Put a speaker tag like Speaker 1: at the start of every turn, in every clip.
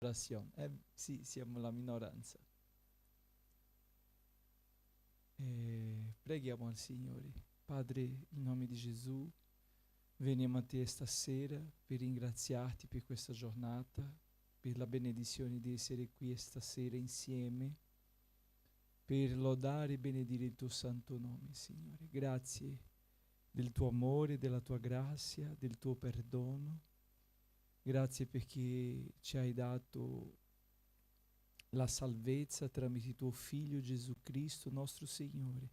Speaker 1: orazione. Sì, siamo la minoranza. Preghiamo al Signore. Padre, in nome di Gesù, veniamo a te stasera per ringraziarti per questa giornata, per la benedizione di essere qui stasera insieme, per lodare e benedire il tuo santo nome, Signore. Grazie del tuo amore, della tua grazia, del tuo perdono. Grazie perché ci hai dato la salvezza tramite tuo Figlio Gesù Cristo, nostro Signore,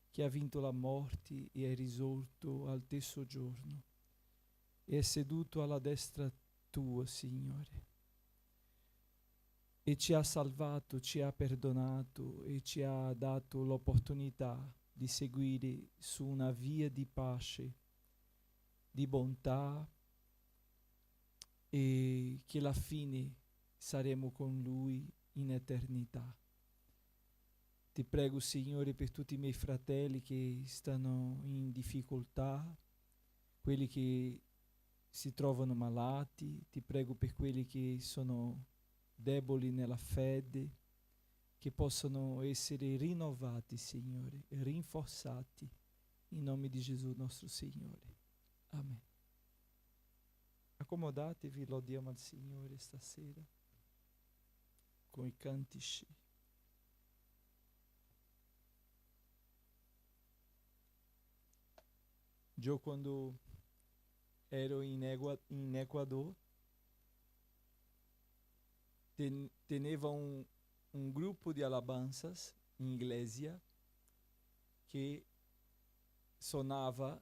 Speaker 1: che ha vinto la morte e è risorto al terzo giorno e è seduto alla destra tua, Signore, e ci ha salvato, ci ha perdonato e ci ha dato l'opportunità di seguire su una via di pace, di bontà, e che alla fine saremo con Lui in eternità. Ti prego, Signore, per tutti i miei fratelli che stanno in difficoltà, quelli che si trovano malati. Ti prego per quelli che sono deboli nella fede, che possano essere rinnovati, Signore, e rinforzati in nome di Gesù nostro Signore. Amen. Accomodatevi, lodiamo al Signore stasera con i cantici. Io quando ero in Ecuador teneva un gruppo di alabanzas in iglesia che suonava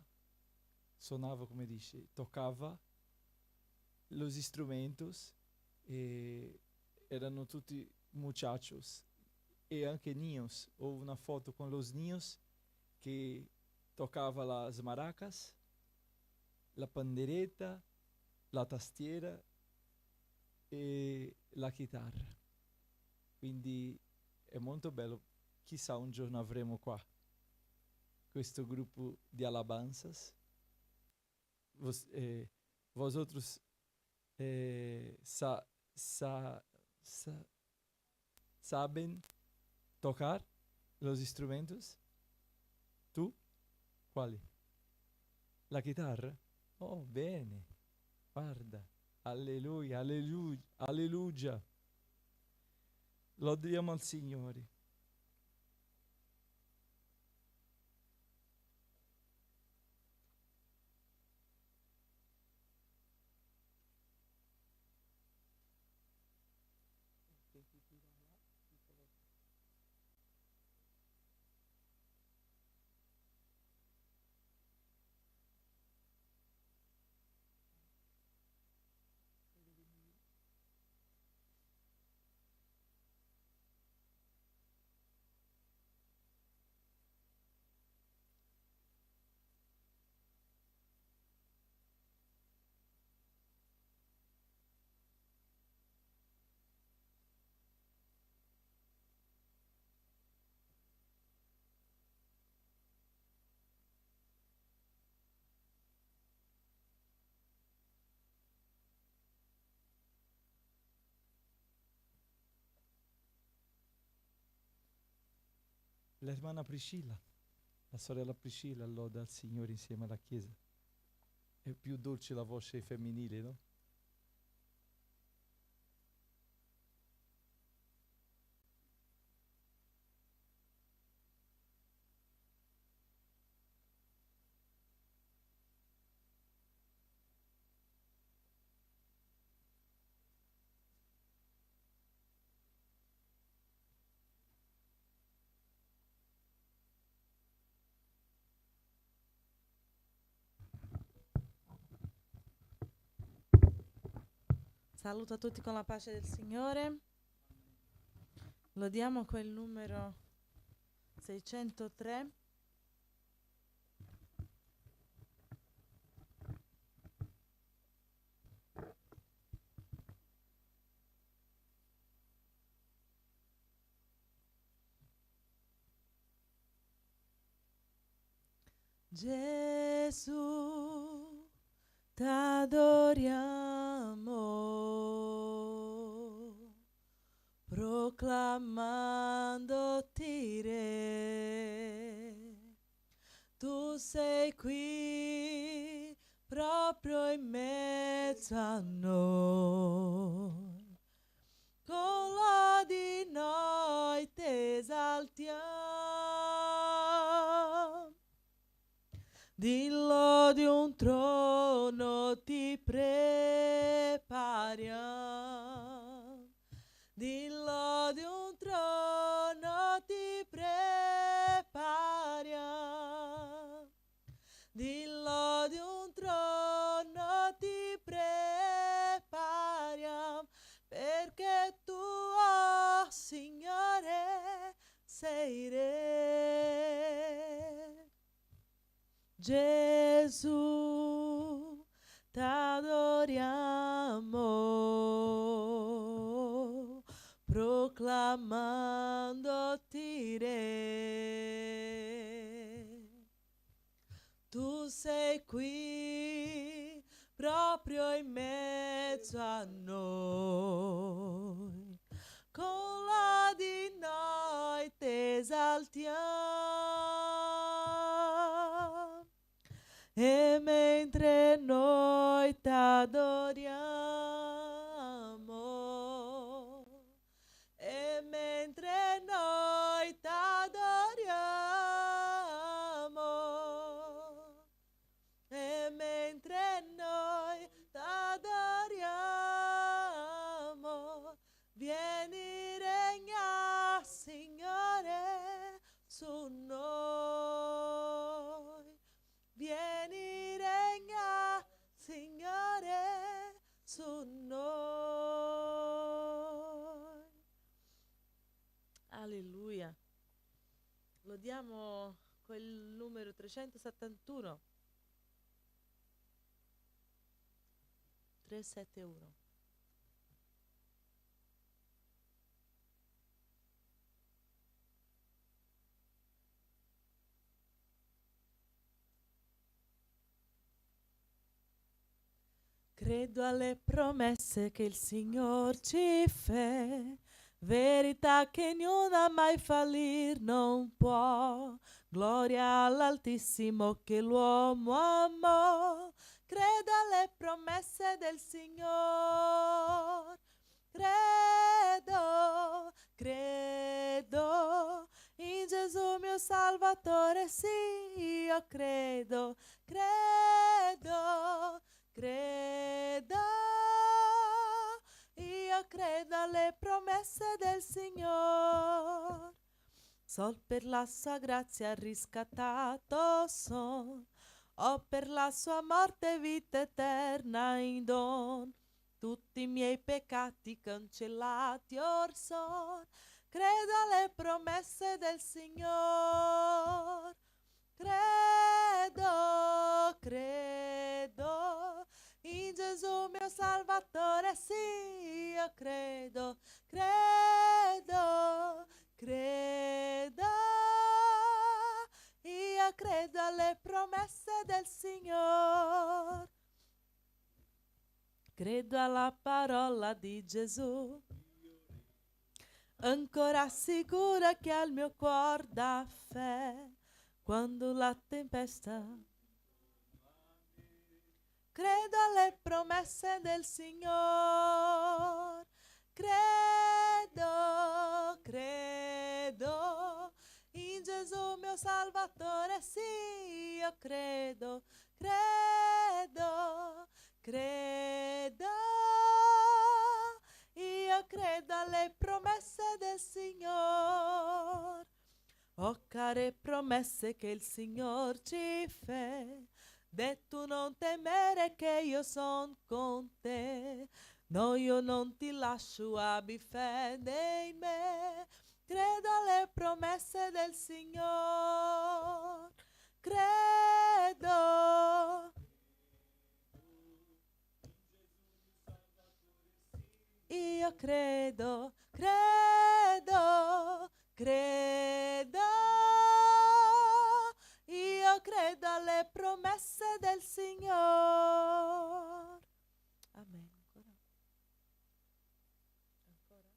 Speaker 1: come dice, toccava los instrumentos, e erano tutti muchachos e anche niños. Ho una foto con los niños che toccava las maracas, la pandereta, la tastiera e la chitarra. Quindi è molto bello. Chissà un giorno avremo qua questo gruppo di alabanzas. Vosotros saben tocar los instrumentos? Tu? Quali? La chitarra? Oh, bene. Guarda. Alleluia, alleluia, alleluia. Lodiamo al Signore. L'ermana Priscilla, la sorella Priscilla, loda al Signore insieme alla Chiesa. È più dolce la voce femminile, no?
Speaker 2: Saluto a tutti con la pace del Signore. Lodiamo quel numero 603. Gesù, t'adoriamo. proclamandoti re. Tu sei qui proprio in mezzo a noi, con lodi noi t'esaltiamo, dillo di un trono ti prepariamo, dillo di un trono ti prepariamo, dillo di un trono ti prepariamo, perché tu, oh Signore, sei re. Gesù, t'adoriamo, proclamandoti re. Tu sei qui proprio in mezzo a noi, con lodi noi t'esaltiamo, e mentre noi t'adoriamo, e mentre noi t'adoriamo, e mentre noi t'adoriamo, vieni regna, Signore, su noi. Vieni regna, Signore, su noi. Alleluia. Lodiamo quel numero 371. 371. Credo alle promesse che il Signor ci fe, verità che niuna mai fallir non può. Gloria all'Altissimo che l'uomo amò. Credo alle promesse del Signor. Credo, credo in Gesù mio Salvatore, sì, io credo, credo, credo, io credo alle promesse del Signor. Sol per la sua grazia riscattato son, ho per la sua morte vita eterna in don. Tutti i miei peccati cancellati or son. Credo alle promesse del Signor. Credo, credo in Gesù mio Salvatore, sì, io credo, credo, credo, io credo alle promesse del Signor. Credo alla parola di Gesù, ancora sicura che al mio cuore dà fé quando la tempesta. Credo alle promesse del Signor. Credo, credo in Gesù mio Salvatore, sì, io credo, credo, credo, io credo alle promesse del Signor. Oh care promesse che il Signor ci fe, detto non temere che io son con te. No, io non ti lascio, abbi fede in me. Credo alle promesse del Signor. Credo. Io credo, credo, credo. Io credo alle promesse del Signor. Amen. Ancora.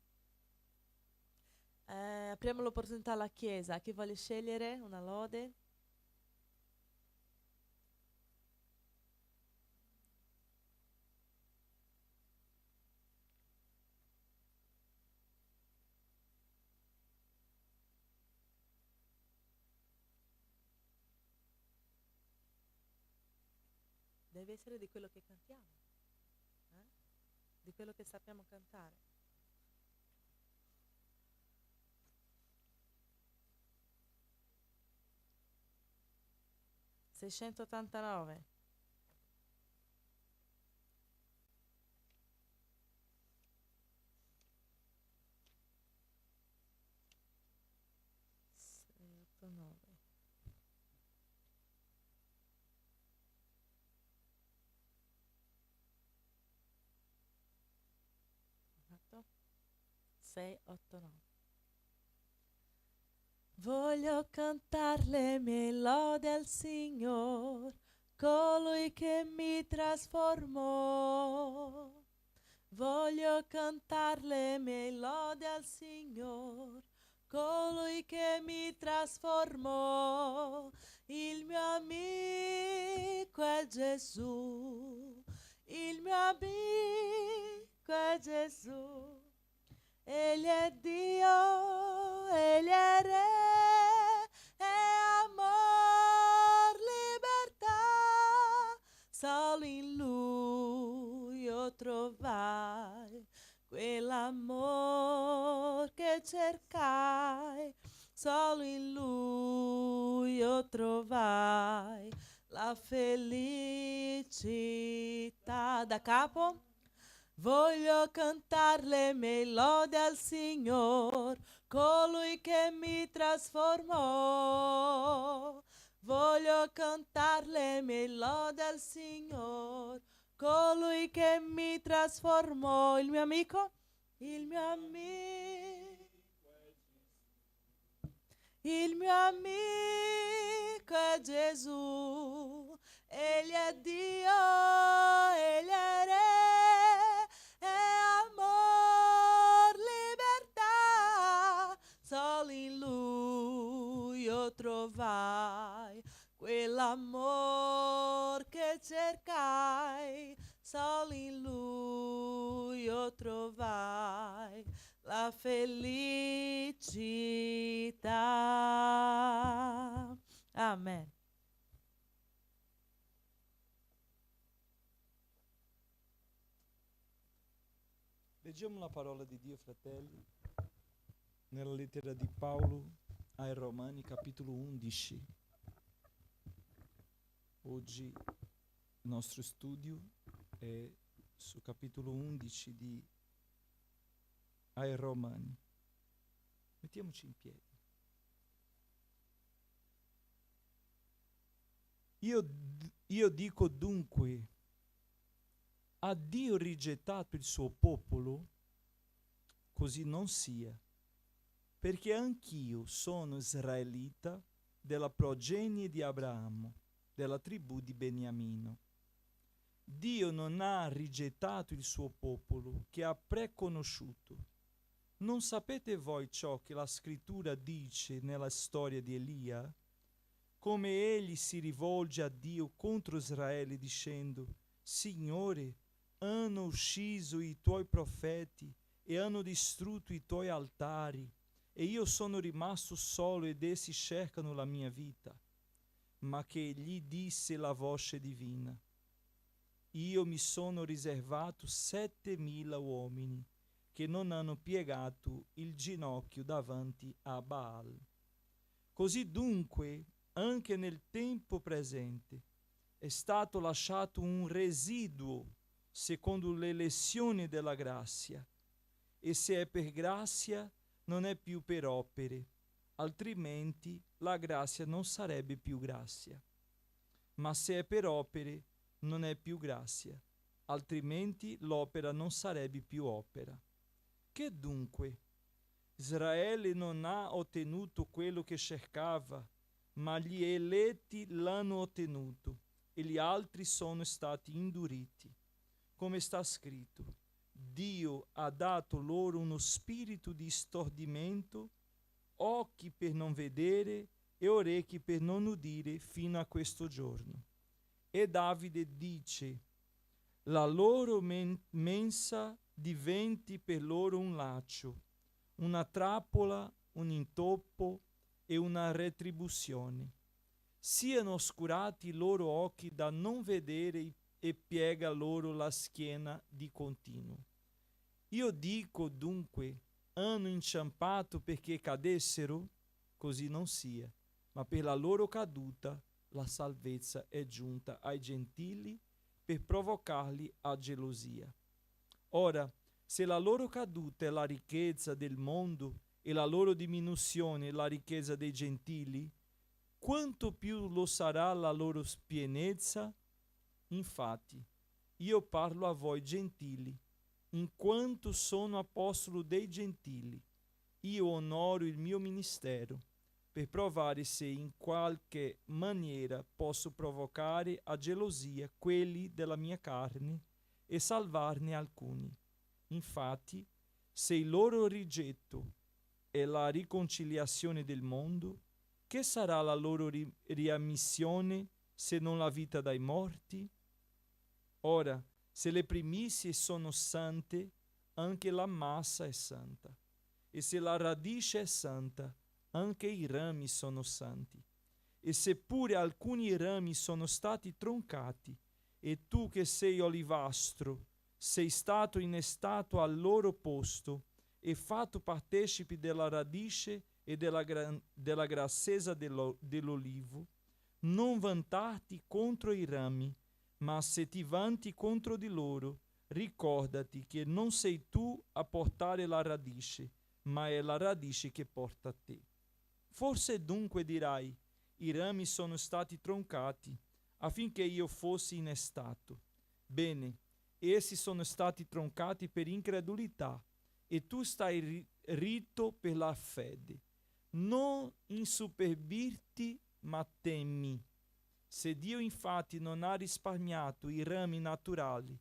Speaker 2: apriamo l'opportunità alla Chiesa. Chi vuole scegliere una lode? Deve essere di quello che cantiamo, di quello che sappiamo cantare. (689) Fatto? 689. Voglio cantar le mie lodi al Signor, colui che mi trasformò. Voglio cantar le mie lodi al Signor, colui che mi trasformò. Il mio amico è Gesù, il mio amico è Gesù. Egli è Dio, Egli è Re, è amor, libertà. Solo in Lui io trovai quell'amor che cercai. Solo in Lui io trovai la felicità. Da capo? Voglio cantar le melodie al Signor, colui che mi trasformò. Voglio cantar le melodie al Signor, colui che mi trasformò. Il mio amico? Il mio amico. Il mio amico è Gesù. Egli è Dio, Egli è Re, è amor, libertà. Solo in Lui io trovai quell'amor che cercai. Solo in Lui io trovai la felicità. Amen.
Speaker 1: Leggiamo la parola di Dio, fratelli, nella lettera di Paolo ai Romani, capitolo 11. Oggi il nostro studio è sul capitolo 11 ai Romani. Mettiamoci in piedi. Io dico dunque, ha Dio rigettato il suo popolo? Così non sia, perché anch'io sono israelita della progenie di Abramo, della tribù di Beniamino. Dio non ha rigettato il suo popolo, che ha preconosciuto. Non sapete voi ciò che la scrittura dice nella storia di Elia? Come egli si rivolge a Dio contro Israele dicendo: Signore, hanno ucciso i tuoi profeti e hanno distrutto i tuoi altari, e io sono rimasto solo ed essi cercano la mia vita. Ma che gli disse la voce divina: io mi sono riservato 7.000 uomini che non hanno piegato il ginocchio davanti a Baal. Così dunque, anche nel tempo presente, è stato lasciato un residuo secondo le lezioni della grazia, e se è per grazia non è più per opere, altrimenti la grazia non sarebbe più grazia. Ma se è per opere non è più grazia, altrimenti l'opera non sarebbe più opera. Che dunque? Israele non ha ottenuto quello che cercava, ma gli eletti l'hanno ottenuto e gli altri sono stati induriti. Come sta scritto: Dio ha dato loro uno spirito di stordimento occhi per non vedere e orecchi per non udire fino a questo giorno. E Davide dice: la loro mensa diventi per loro un laccio, una trappola, un intoppo e una retribuzione. Siano oscurati i loro occhi da non vedere e piega loro la schiena di continuo. Io dico dunque, hanno inciampato perché cadessero? Così non sia, ma per la loro caduta la salvezza è giunta ai gentili per provocarli a gelosia. Ora, se la loro caduta è la ricchezza del mondo e la loro diminuzione è la ricchezza dei gentili, quanto più lo sarà la loro pienezza? Infatti, io parlo a voi gentili, in quanto sono apostolo dei gentili. Io onoro il mio ministero, per provare se in qualche maniera posso provocare a gelosia quelli della mia carne e salvarne alcuni. Infatti, se il loro rigetto è la riconciliazione del mondo, che sarà la loro riammissione se non la vita dai morti? Ora, se le primizie sono sante, anche la massa è santa. E se la radice è santa, anche i rami sono santi. E seppure alcuni rami sono stati troncati, e tu che sei olivastro, sei stato innestato al loro posto e fatto partecipi della radice e della grassezza dell'olivo, non vantarti contro i rami, ma se ti vanti contro di loro, ricordati che non sei tu a portare la radice, ma è la radice che porta te. Forse dunque dirai, i rami sono stati troncati, affinché io fossi innestato. Bene, essi sono stati troncati per incredulità, e tu stai ritto per la fede. Non insuperbirti, ma temmi. Se Dio infatti non ha risparmiato i rami naturali,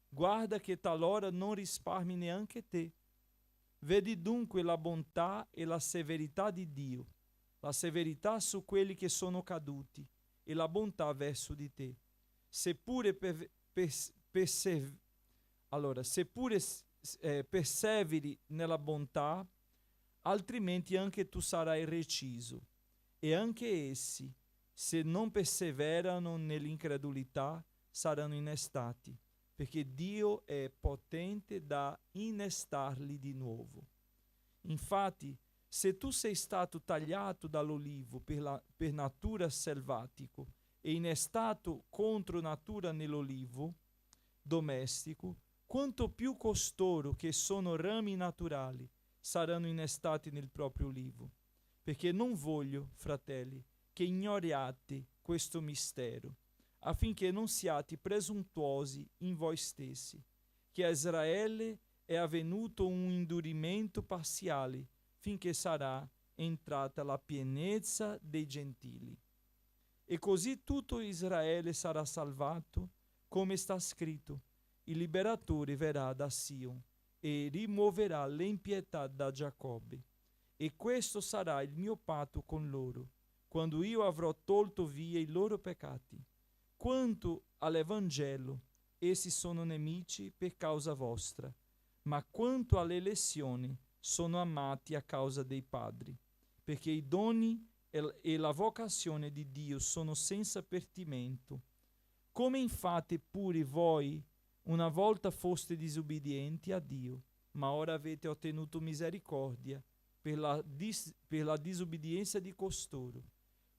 Speaker 1: guarda che talora non risparmi neanche te. Vedi dunque la bontà e la severità di Dio, la severità su quelli che sono caduti e la bontà verso di te. Seppure perseveri nella bontà, altrimenti anche tu sarai reciso. E anche essi, se non perseverano nell'incredulità, saranno innestati, perché Dio è potente da innestarli di nuovo. Infatti, se tu sei stato tagliato dall'olivo per natura selvatico e innestato contro natura nell'olivo domestico, quanto più costoro che sono rami naturali saranno innestati nel proprio olivo. Perché non voglio, fratelli, che ignoriate questo mistero, affinché non siate presuntuosi in voi stessi, che a Israele è avvenuto un indurimento parziale, finché sarà entrata la pienezza dei gentili. E così tutto Israele sarà salvato, come sta scritto: il liberatore verrà da Sion e rimuoverà l'impietà da Giacobbe. E questo sarà il mio patto con loro, quando io avrò tolto via i loro peccati. Quanto all'Evangelo, essi sono nemici per causa vostra, ma quanto all'elezione, sono amati a causa dei padri, perché i doni e la vocazione di Dio sono senza pertimento. Come infatti pure voi una volta foste disobbedienti a Dio, ma ora avete ottenuto misericordia per la disobbedienza di costoro.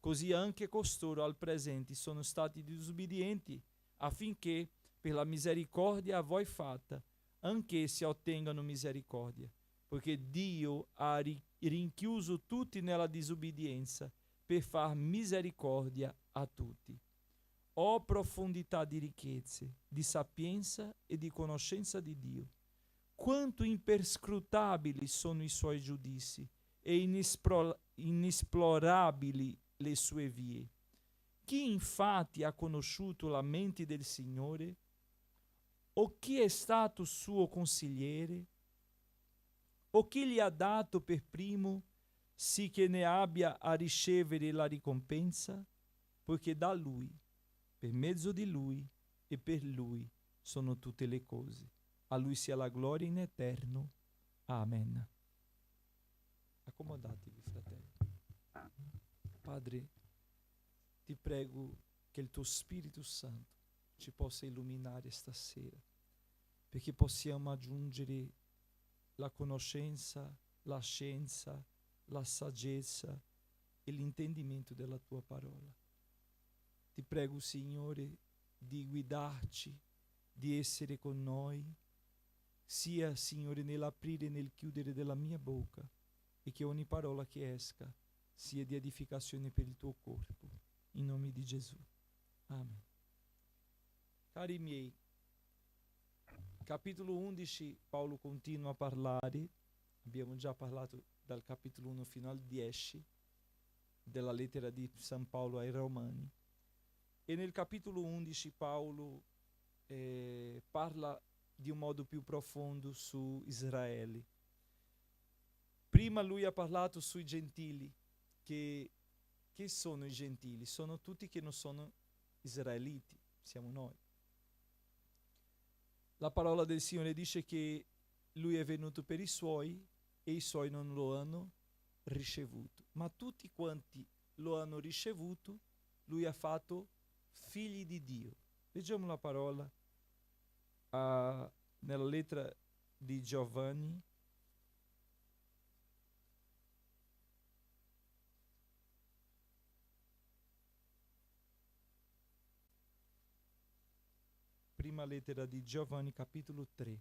Speaker 1: Così anche costoro al presente sono stati disobbedienti, affinché per la misericordia a voi fatta anch'essi ottengano misericordia, poiché Dio ha rinchiuso tutti nella disobbedienza per far misericordia a tutti. O profondità di ricchezze, di sapienza e di conoscenza di Dio! Quanto imperscrutabili sono i suoi giudizi e inesplorabili le sue vie. Chi infatti ha conosciuto la mente del Signore? O chi è stato suo consigliere? O chi gli ha dato per primo sì che ne abbia a ricevere la ricompensa, poiché da Lui, per mezzo di Lui e per Lui sono tutte le cose. A Lui sia la gloria in eterno. Amen. Accomodatevi, fratelli. Padre, ti prego che il tuo Spirito Santo ci possa illuminare stasera, perché possiamo aggiungere la conoscenza, la scienza, la saggezza e l'intendimento della tua parola. Ti prego, Signore, di guidarci, di essere con noi, sia, Signore, nell'aprire e nel chiudere della mia bocca, e che ogni parola che esca sia di edificazione per il tuo corpo, in nome di Gesù. Amen. Cari miei, capitolo 11, Paolo continua a parlare, abbiamo già parlato dal capitolo 1 fino al 10, della lettera di San Paolo ai Romani, e nel capitolo 11 Paolo parla di un modo più profondo su Israele. Prima lui ha parlato sui gentili, che sono i gentili? Sono tutti che non sono israeliti, siamo noi. La parola del Signore dice che lui è venuto per i suoi e i suoi non lo hanno ricevuto, ma tutti quanti lo hanno ricevuto, lui ha fatto figli di Dio. Leggiamo la parola nella lettera di Giovanni, prima lettera di Giovanni, capitolo 3.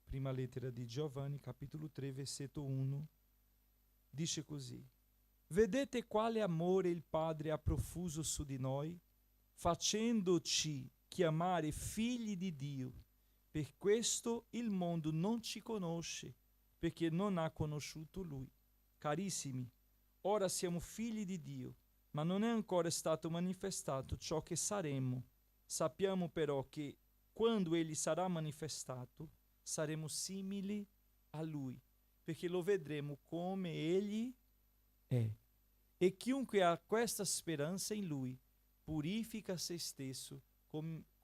Speaker 1: Prima lettera di Giovanni, capitolo 3, versetto 1, dice così: vedete quale amore il Padre ha profuso su di noi, facendoci chiamare figli di Dio. Per questo il mondo non ci conosce, perché non ha conosciuto Lui. Carissimi, ora siamo figli di Dio, ma non è ancora stato manifestato ciò che saremo. Sappiamo però che quando Egli sarà manifestato, saremo simili a Lui, perché lo vedremo come Egli è. E chiunque ha questa speranza in Lui purifica se stesso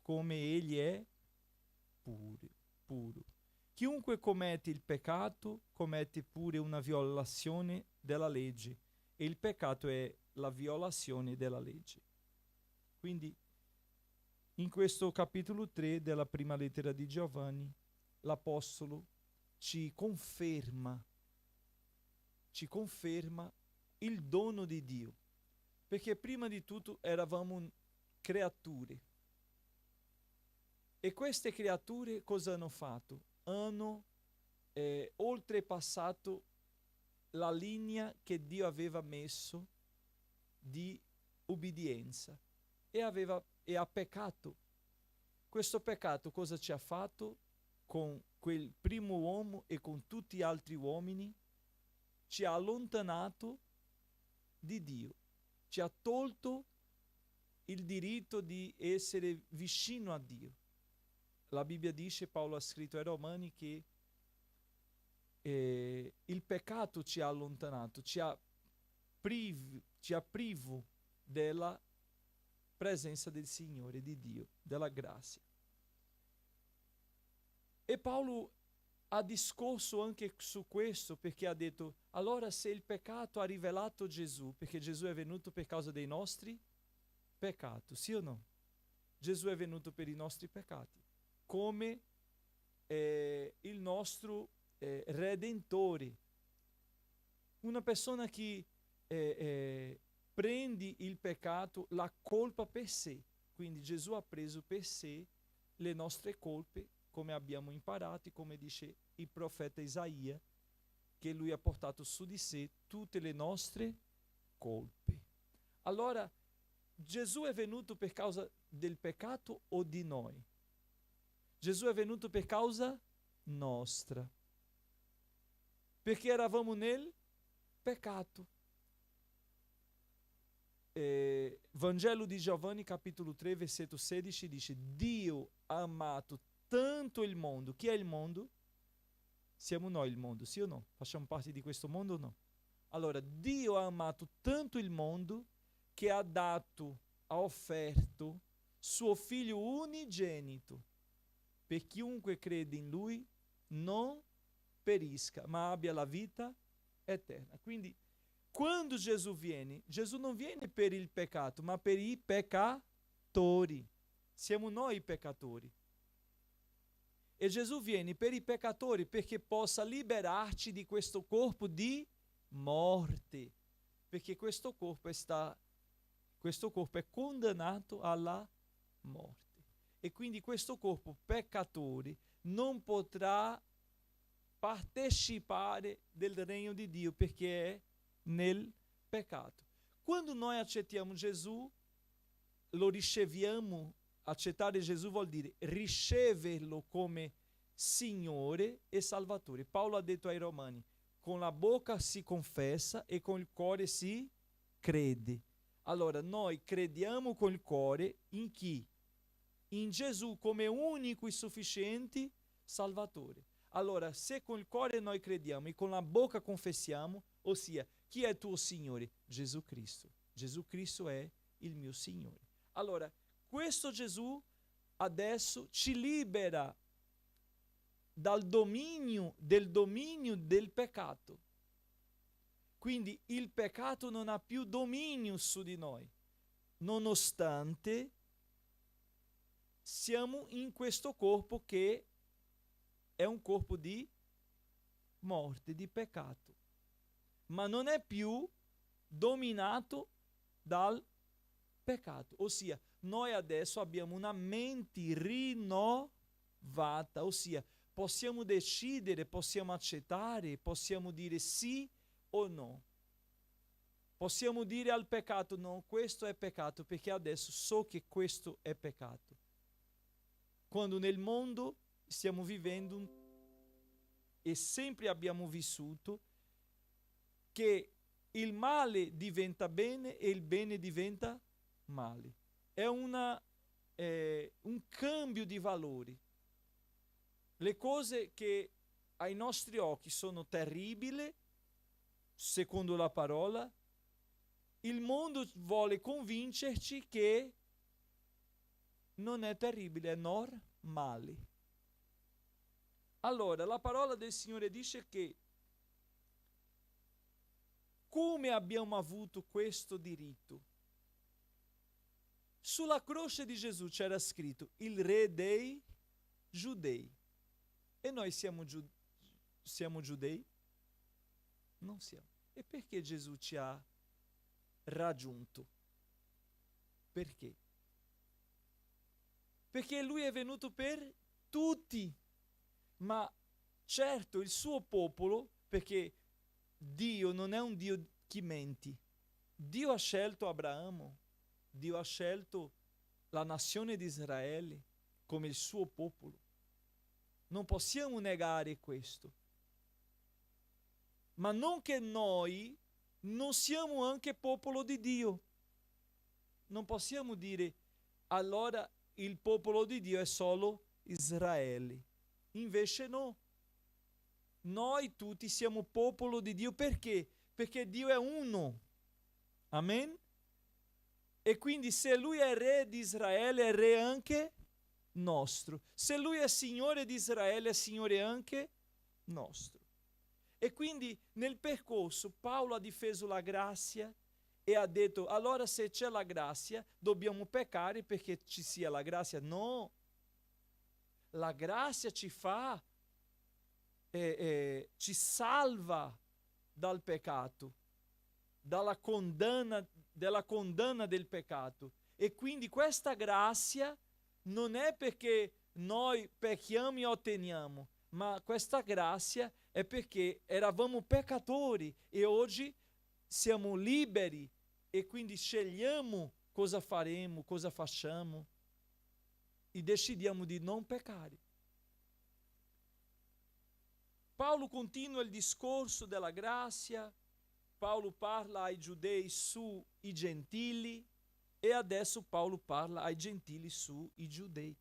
Speaker 1: come Egli è puro. Chiunque commette il peccato commette pure una violazione della legge, e il peccato è la violazione della legge. Quindi in questo capitolo 3 della prima lettera di Giovanni, l'Apostolo ci conferma il dono di Dio, perché prima di tutto eravamo creature, e queste creature cosa hanno fatto? Hanno oltrepassato la linea che Dio aveva messo di ubbidienza e ha peccato. Questo peccato cosa ci ha fatto con quel primo uomo e con tutti gli altri uomini? Ci ha allontanato di Dio, ci ha tolto il diritto di essere vicino a Dio. La Bibbia dice, Paolo ha scritto ai Romani, che il peccato ci ha allontanato, ci ha privo della presenza del Signore, di Dio, della grazia. E Paolo ha discorso anche su questo, perché ha detto: allora, se il peccato ha rivelato Gesù, perché Gesù è venuto per causa dei nostri peccati, sì o no? Gesù è venuto per i nostri peccati, come il nostro Redentore. Una persona che prende il peccato, la colpa per sé. Quindi Gesù ha preso per sé le nostre colpe, come abbiamo imparato, come dice il profeta Isaia, che lui ha portato su di sé tutte le nostre colpe. Allora, Gesù è venuto per causa del peccato o di noi? Gesù è venuto per causa nostra, perché eravamo nel peccato. Vangelo di Giovanni, capitolo 3, versetto 16, dice: Dio ha amato tanto il mondo. Chi è il mondo? Siamo noi il mondo, sì o no? Facciamo parte di questo mondo o no? Allora, Dio ha amato tanto il mondo che ha offerto suo figlio unigenito, per chiunque crede in lui non perisca, ma abbia la vita eterna. Quindi, quando Gesù non viene per il peccato, ma per i peccatori. Siamo noi i peccatori. E Gesù viene per i peccatori perché possa liberarci di questo corpo di morte, perché questo corpo è condannato alla morte. E quindi questo corpo peccatore non potrà partecipare del regno di Dio perché è nel peccato. Quando noi accettiamo Gesù, lo riceviamo. Accettare Gesù vuol dire riceverlo come Signore e Salvatore. Paolo ha detto ai Romani: con la bocca si confessa e con il cuore si crede. Allora noi crediamo con il cuore in chi? In Gesù come unico e sufficiente Salvatore. Allora, se con il cuore noi crediamo e con la bocca confessiamo, ossia, chi è tuo Signore? Gesù Cristo. Gesù Cristo è il mio Signore. Allora, questo Gesù adesso ci libera dal dominio del peccato. Quindi il peccato non ha più dominio su di noi, nonostante siamo in questo corpo che è un corpo di morte, di peccato, ma non è più dominato dal peccato, ossia noi adesso abbiamo una mente rinnovata, ossia possiamo decidere, possiamo accettare, possiamo dire sì o no. Possiamo dire al peccato: no, questo è peccato perché adesso so che questo è peccato. Quando nel mondo stiamo vivendo e sempre abbiamo vissuto che il male diventa bene e il bene diventa male. È un cambio di valori. Le cose che ai nostri occhi sono terribili, secondo la parola, il mondo vuole convincerci che non è terribile, è normale. Allora, la parola del Signore dice che come abbiamo avuto questo diritto? Sulla croce di Gesù c'era scritto il re dei giudei. E noi siamo giudei? Non siamo. E perché Gesù ci ha raggiunto? Perché? Perché lui è venuto per tutti. Ma certo il suo popolo, perché Dio non è un Dio che menti. Dio ha scelto Abramo, Dio ha scelto la nazione di Israele come il suo popolo. Non possiamo negare questo. Ma non che noi non siamo anche popolo di Dio. Non possiamo dire allora il popolo di Dio è solo Israele. Invece no. Noi tutti siamo popolo di Dio. Perché? Perché Dio è uno. Amen? E quindi se Lui è re di Israele, è re anche nostro. Se Lui è Signore di Israele, è Signore anche nostro. E quindi nel percorso Paolo ha difeso la grazia e ha detto: allora se c'è la grazia dobbiamo peccare perché ci sia la grazia. No, la grazia ci fa, ci salva dal peccato, della condanna del peccato. E quindi questa grazia non è perché noi pecchiamo e otteniamo, ma questa grazia è perché eravamo peccatori e oggi siamo liberi e quindi scegliamo cosa faremo, cosa facciamo e decidiamo di non peccare. Paolo continua il discorso della grazia, Paolo parla ai giudei sui gentili e adesso Paolo parla ai gentili sui giudei.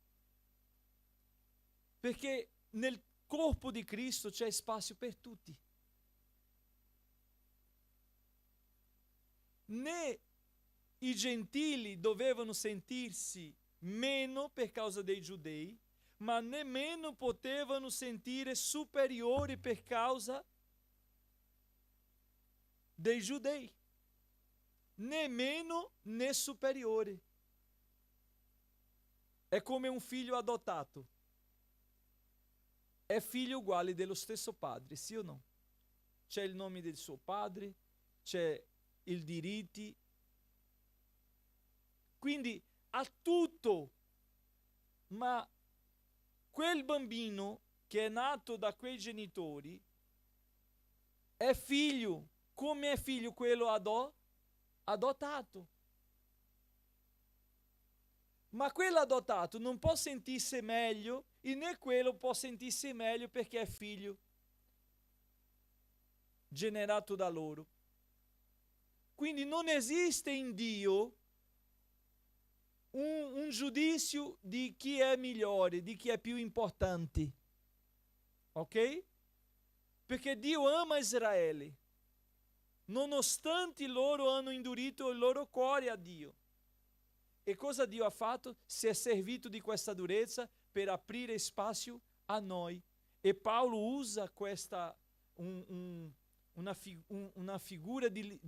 Speaker 1: Perché corpo di Cristo c'è spazio per tutti. Né i gentili dovevano sentirsi meno per causa dei giudei, ma nemmeno potevano sentire superiori per causa dei giudei. Né meno né superiore. È come un figlio adottato. È figlio uguale dello stesso padre, sì o no? C'è il nome del suo padre, c'è i diritti. Quindi ha tutto, ma quel bambino che è nato da quei genitori è figlio, come è figlio quello adottato. Ma quello adottato non può sentirsi meglio e né quello può sentirsi meglio perché è figlio generato da loro. Quindi non esiste in Dio un giudizio di chi è migliore, di chi è più importante. Ok? Perché Dio ama Israele, nonostante loro hanno indurito il loro cuore a Dio. E cosa Dio ha fatto? Si è servito di questa durezza per aprire spazio a noi. E Paolo usa questa una figura di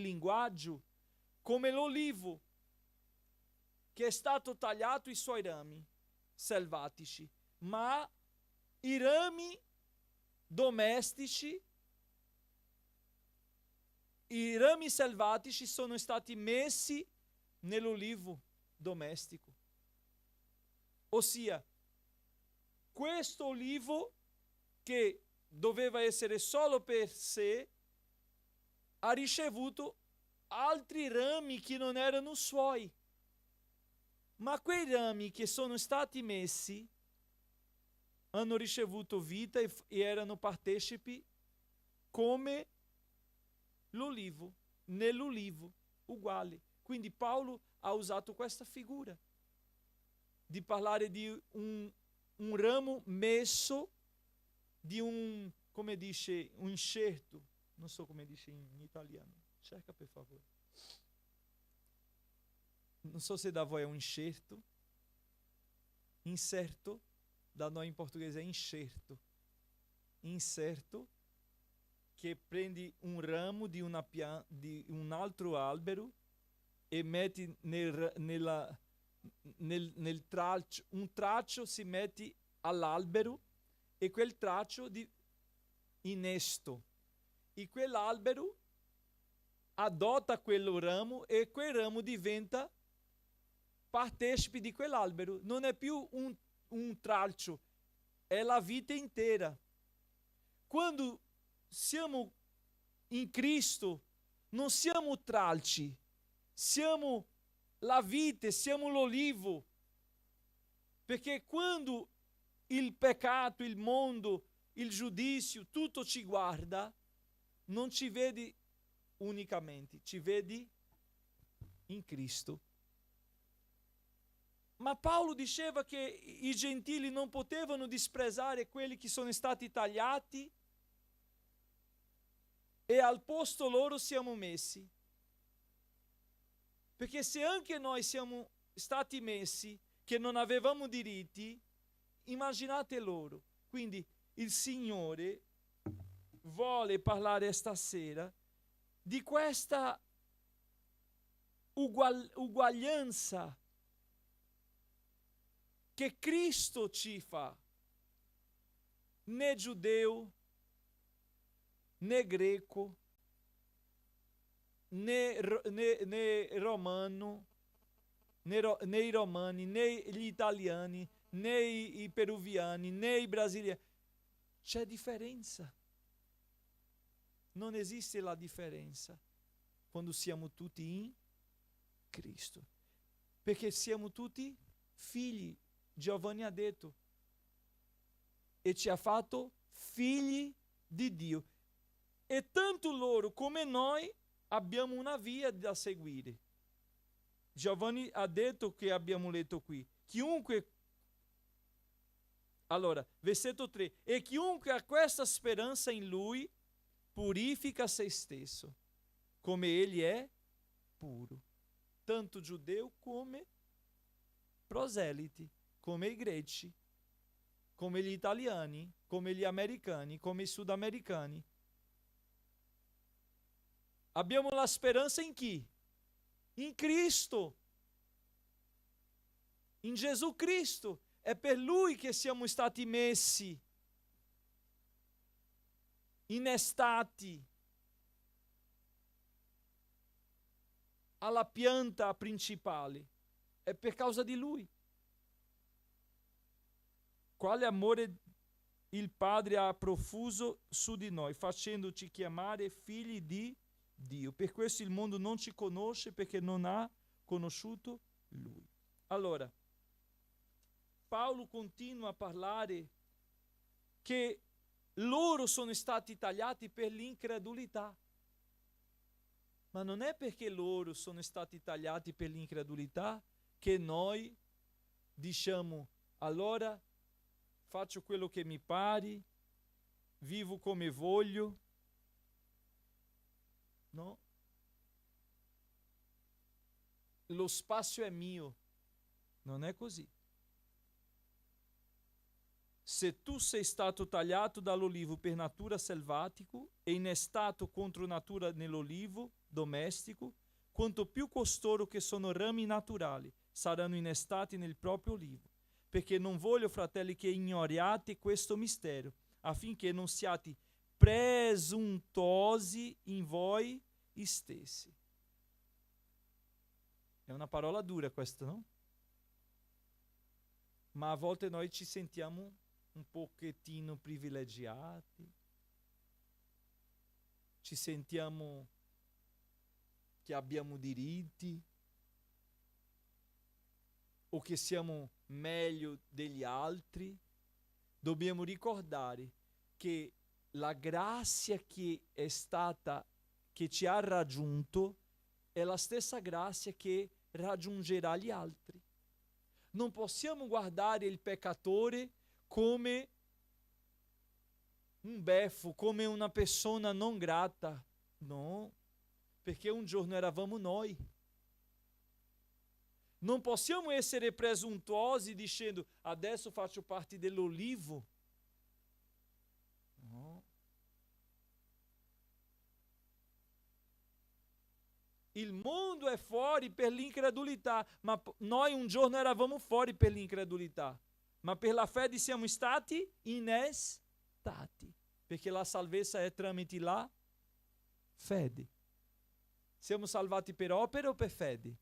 Speaker 1: linguaggio come l'olivo che è stato tagliato i suoi rami selvatici, ma i rami domestici, i rami selvatici sono stati messi nell'olivo domestico. Ossia, questo olivo che doveva essere solo per sé ha ricevuto altri rami che non erano suoi. Ma quei rami che sono stati messi hanno ricevuto vita e erano partecipi come l'olivo, nell'olivo, uguale. Quindi Paolo ha usato questa figura di parlare di un ramo messo, di come dice, un incerto, non so come dice in italiano, cerca per favore. Non so se da voi è un incerto, inserto, da noi in portoghese è incerto, inserto, che prendi un ramo di un altro albero e metti nel tralcio, un traccio si mette all'albero e quel traccio innesto, e quell'albero adotta quel ramo e quel ramo diventa partecipe di quell'albero. Non è più un tralcio, è la vita intera. Quando siamo in Cristo non siamo tralci, siamo la vite, siamo l'olivo. Perché quando il peccato, il mondo, il giudizio, tutto ci guarda, non ci vedi unicamente, ci vedi in Cristo. Ma Paolo diceva che i gentili non potevano disprezzare quelli che sono stati tagliati e al posto loro siamo messi. Perché se anche noi siamo stati messi che non avevamo diritti, immaginate loro. Quindi il Signore vuole parlare stasera di questa uguaglianza che Cristo ci fa, né giudeo, né greco, né romano, né i romani, né gli italiani, né i peruviani, né i brasiliani. C'è differenza. Non esiste la differenza quando siamo tutti in Cristo. Perché siamo tutti figli. Giovanni ha detto, e ci ha fatto figli di Dio. E tanto loro come noi abbiamo una via da seguire. Giovanni ha detto, che abbiamo letto qui, chiunque Allora, versetto 3. E chiunque ha questa speranza in lui purifica se stesso, come egli è puro. Tanto giudeu come proseliti, come i greci, come gli italiani, come gli americani, come i sudamericani. Abbiamo la speranza in chi? In Cristo. In Gesù Cristo. È per Lui che siamo stati messi, innestati alla pianta principale. È per causa di Lui. Quale amore il Padre ha profuso su di noi, facendoci chiamare figli di Dio. Per questo il mondo non ci conosce, perché non ha conosciuto Lui. Allora, Paolo continua a parlare che loro sono stati tagliati per l'incredulità. Ma non è perché loro sono stati tagliati per l'incredulità che noi diciamo: allora faccio quello che mi pare, vivo come voglio. No? Lo spazio è mio. Non è così. Se tu sei stato tagliato dall'olivo per natura selvatico e innestato contro natura nell'olivo domestico, quanto più costoro che sono rami naturali saranno innestati nel proprio olivo. Perché non voglio, fratelli, che ignoriate questo mistero, affinché non siate presuntuosi in voi stessi. È una parola dura questa, no? Ma a volte noi ci sentiamo un pochettino privilegiati, ci sentiamo che abbiamo diritti o che siamo meglio degli altri. Dobbiamo ricordare che la grazia che è stata, che ci ha raggiunto, è la stessa grazia che raggiungerà gli altri. Non possiamo guardare il peccatore come un beffo, come una persona non grata. No, perché un giorno eravamo noi. Non possiamo essere presuntuosi dicendo: adesso faccio parte dell'olivo. No. Il mondo è fuori per l'incredulità, ma noi un giorno eravamo fuori per l'incredulità. Ma per la fede siamo stati innestati, perché la salvezza è tramite la fede. Siamo salvati per opera o per fede?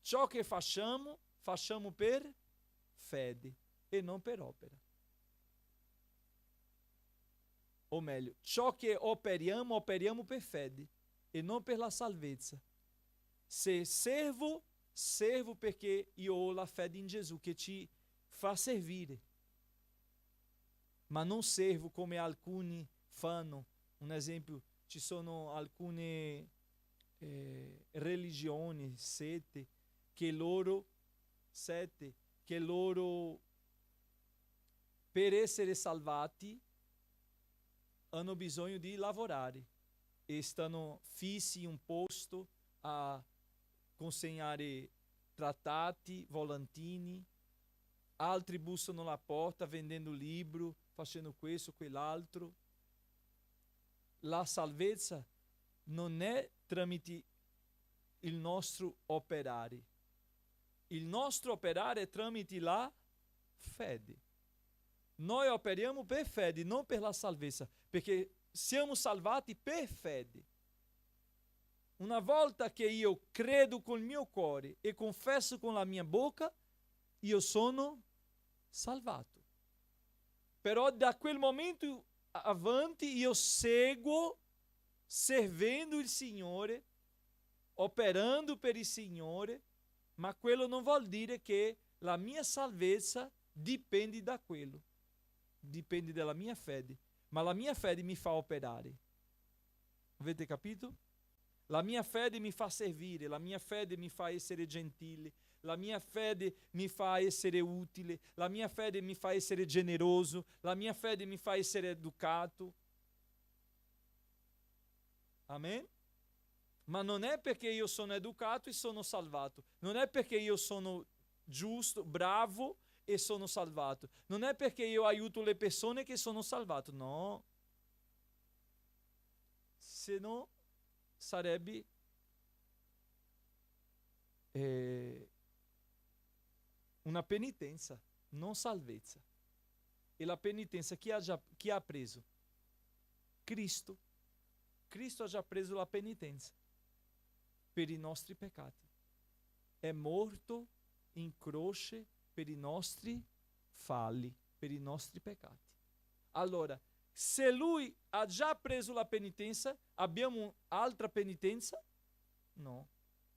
Speaker 1: Ciò che facciamo per fede e non per opera. O meglio, ciò che operiamo per fede e non per la salvezza. Se servo perché io ho la fede in Gesù che ci fa servire. Ma non servo come alcuni fanno. Un esempio, ci sono alcune religioni, sette, che loro per essere salvati hanno bisogno di lavorare e stanno fissi in un posto a consegnare trattati, volantini, altri bussano alla porta vendendo libro, facendo questo, quell'altro. La salvezza non è tramite il nostro operare. Il nostro operare è tramite la fede. Noi operiamo per fede, non per la salvezza, perché siamo salvati per fede. Una volta che io credo col mio cuore e confesso con la mia bocca, io sono salvato. Però da quel momento avanti io seguo servendo il Signore, operando per il Signore, ma quello non vuol dire che la mia salvezza dipende da quello. Dipende dalla mia fede, ma la mia fede mi fa operare. Avete capito? La mia fede mi fa servire, la mia fede mi fa essere gentile, la mia fede mi fa essere utile, la mia fede mi fa essere generoso, la mia fede mi fa essere educato. Amen? Ma non è perché io sono educato e sono salvato, non è perché io sono giusto, bravo e sono salvato, non è perché io aiuto le persone che sono salvato, no. Se no sarebbe una penitenza, non salvezza. E la penitenza chi ha preso? Cristo. Cristo ha già preso la penitenza per i nostri peccati. È morto in croce per i nostri falli, per i nostri peccati. Allora, se lui ha già preso la penitenza, abbiamo altra penitenza? No,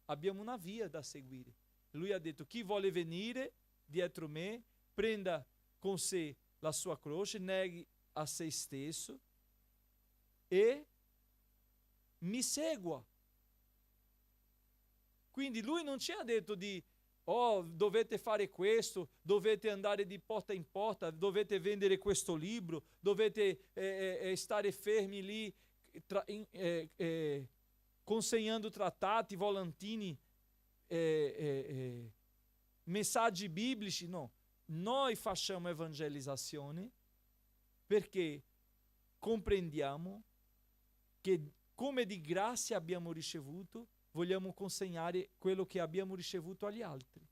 Speaker 1: abbiamo una via da seguire. Lui ha detto: chi vuole venire dietro me, prenda con sé la sua croce, neghi a se stesso e mi segua. Quindi lui non ci ha detto di dovete fare questo, dovete andare di porta in porta, dovete vendere questo libro, dovete stare fermi lì consegnando trattati, volantini, messaggi biblici. No, noi facciamo evangelizzazione perché comprendiamo che come di grazia abbiamo ricevuto, vogliamo consegnare quello che abbiamo ricevuto agli altri.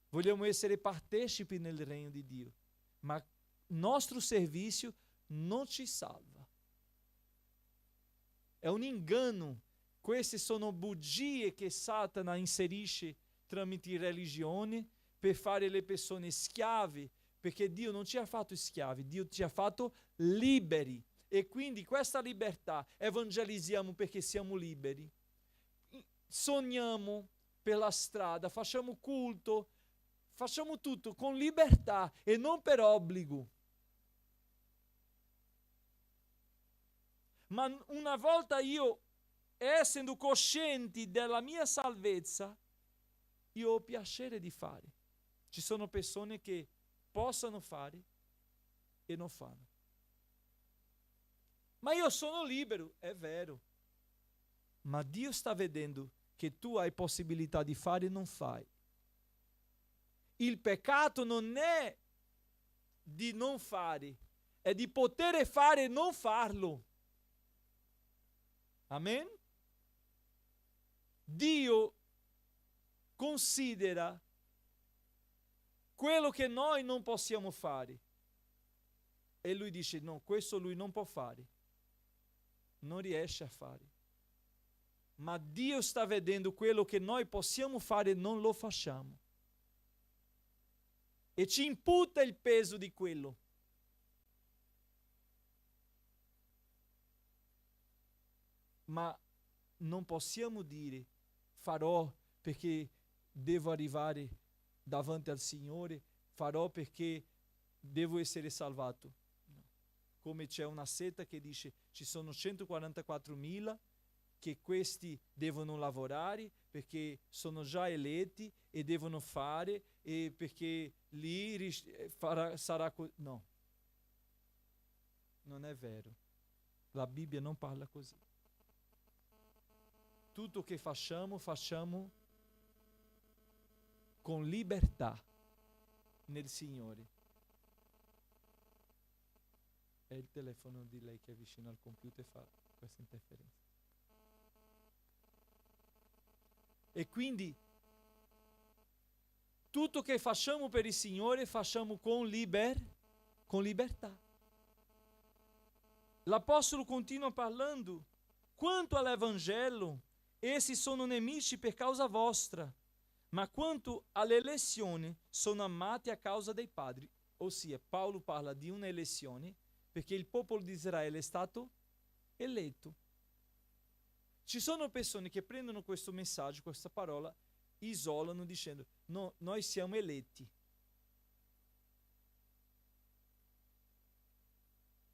Speaker 1: Vogliamo essere partecipi nel regno di Dio, ma nostro servizio non ci salva. È un inganno. Queste sono bugie che Satana inserisce tramite religione per fare le persone schiavi, perché Dio non ci ha fatto schiavi, Dio ci ha fatto liberi. E quindi questa libertà evangelizziamo perché siamo liberi. Sogniamo per la strada, facciamo culto, facciamo tutto con libertà e non per obbligo. Ma una volta io, essendo coscienti della mia salvezza, io ho piacere di fare. Ci sono persone che possono fare e non fanno. Ma io sono libero, è vero. Ma Dio sta vedendo che tu hai possibilità di fare e non fai. Il peccato non è di non fare, è di poter fare e non farlo. Amen? Dio considera quello che noi non possiamo fare. E lui dice: no, questo lui non può fare. Non riesce a fare. Ma Dio sta vedendo quello che noi possiamo fare e non lo facciamo. E ci imputa il peso di quello. Ma non possiamo dire: farò perché devo arrivare davanti al Signore, farò perché devo essere salvato. No. Come c'è una setta che dice: ci sono 144.000 che questi devono lavorare perché sono già eletti e devono fare, e perché lì sarà no, non è vero. La Bibbia non parla così. Tutto che facciamo con libertà nel Signore. È il telefono di lei che è vicino al computer e fa questa interferenza. E quindi tutto che facciamo per il Signore facciamo con libertà. L'Apostolo continua parlando: quanto all'Evangelo, essi sono nemici per causa vostra, ma quanto all'elezione sono amati a causa dei padri. Ossia, Paolo parla di un'elezione perché il popolo di Israele è stato eletto. Ci sono persone che prendono questo messaggio, questa parola, isolano dicendo: no, noi siamo eletti.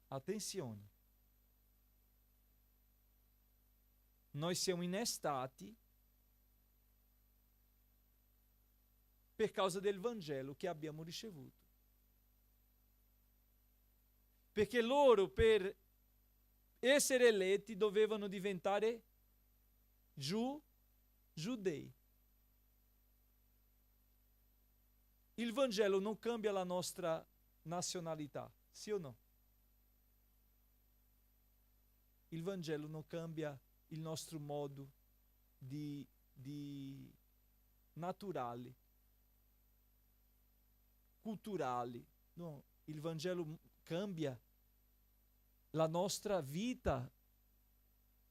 Speaker 1: Attenzione. Noi siamo innestati per causa del Vangelo che abbiamo ricevuto. Perché loro, per essere eletti, dovevano diventare giudei. Il Vangelo non cambia la nostra nazionalità, sì o no? Il Vangelo non cambia il nostro modo di naturali, culturali. No, il Vangelo cambia la nostra vita,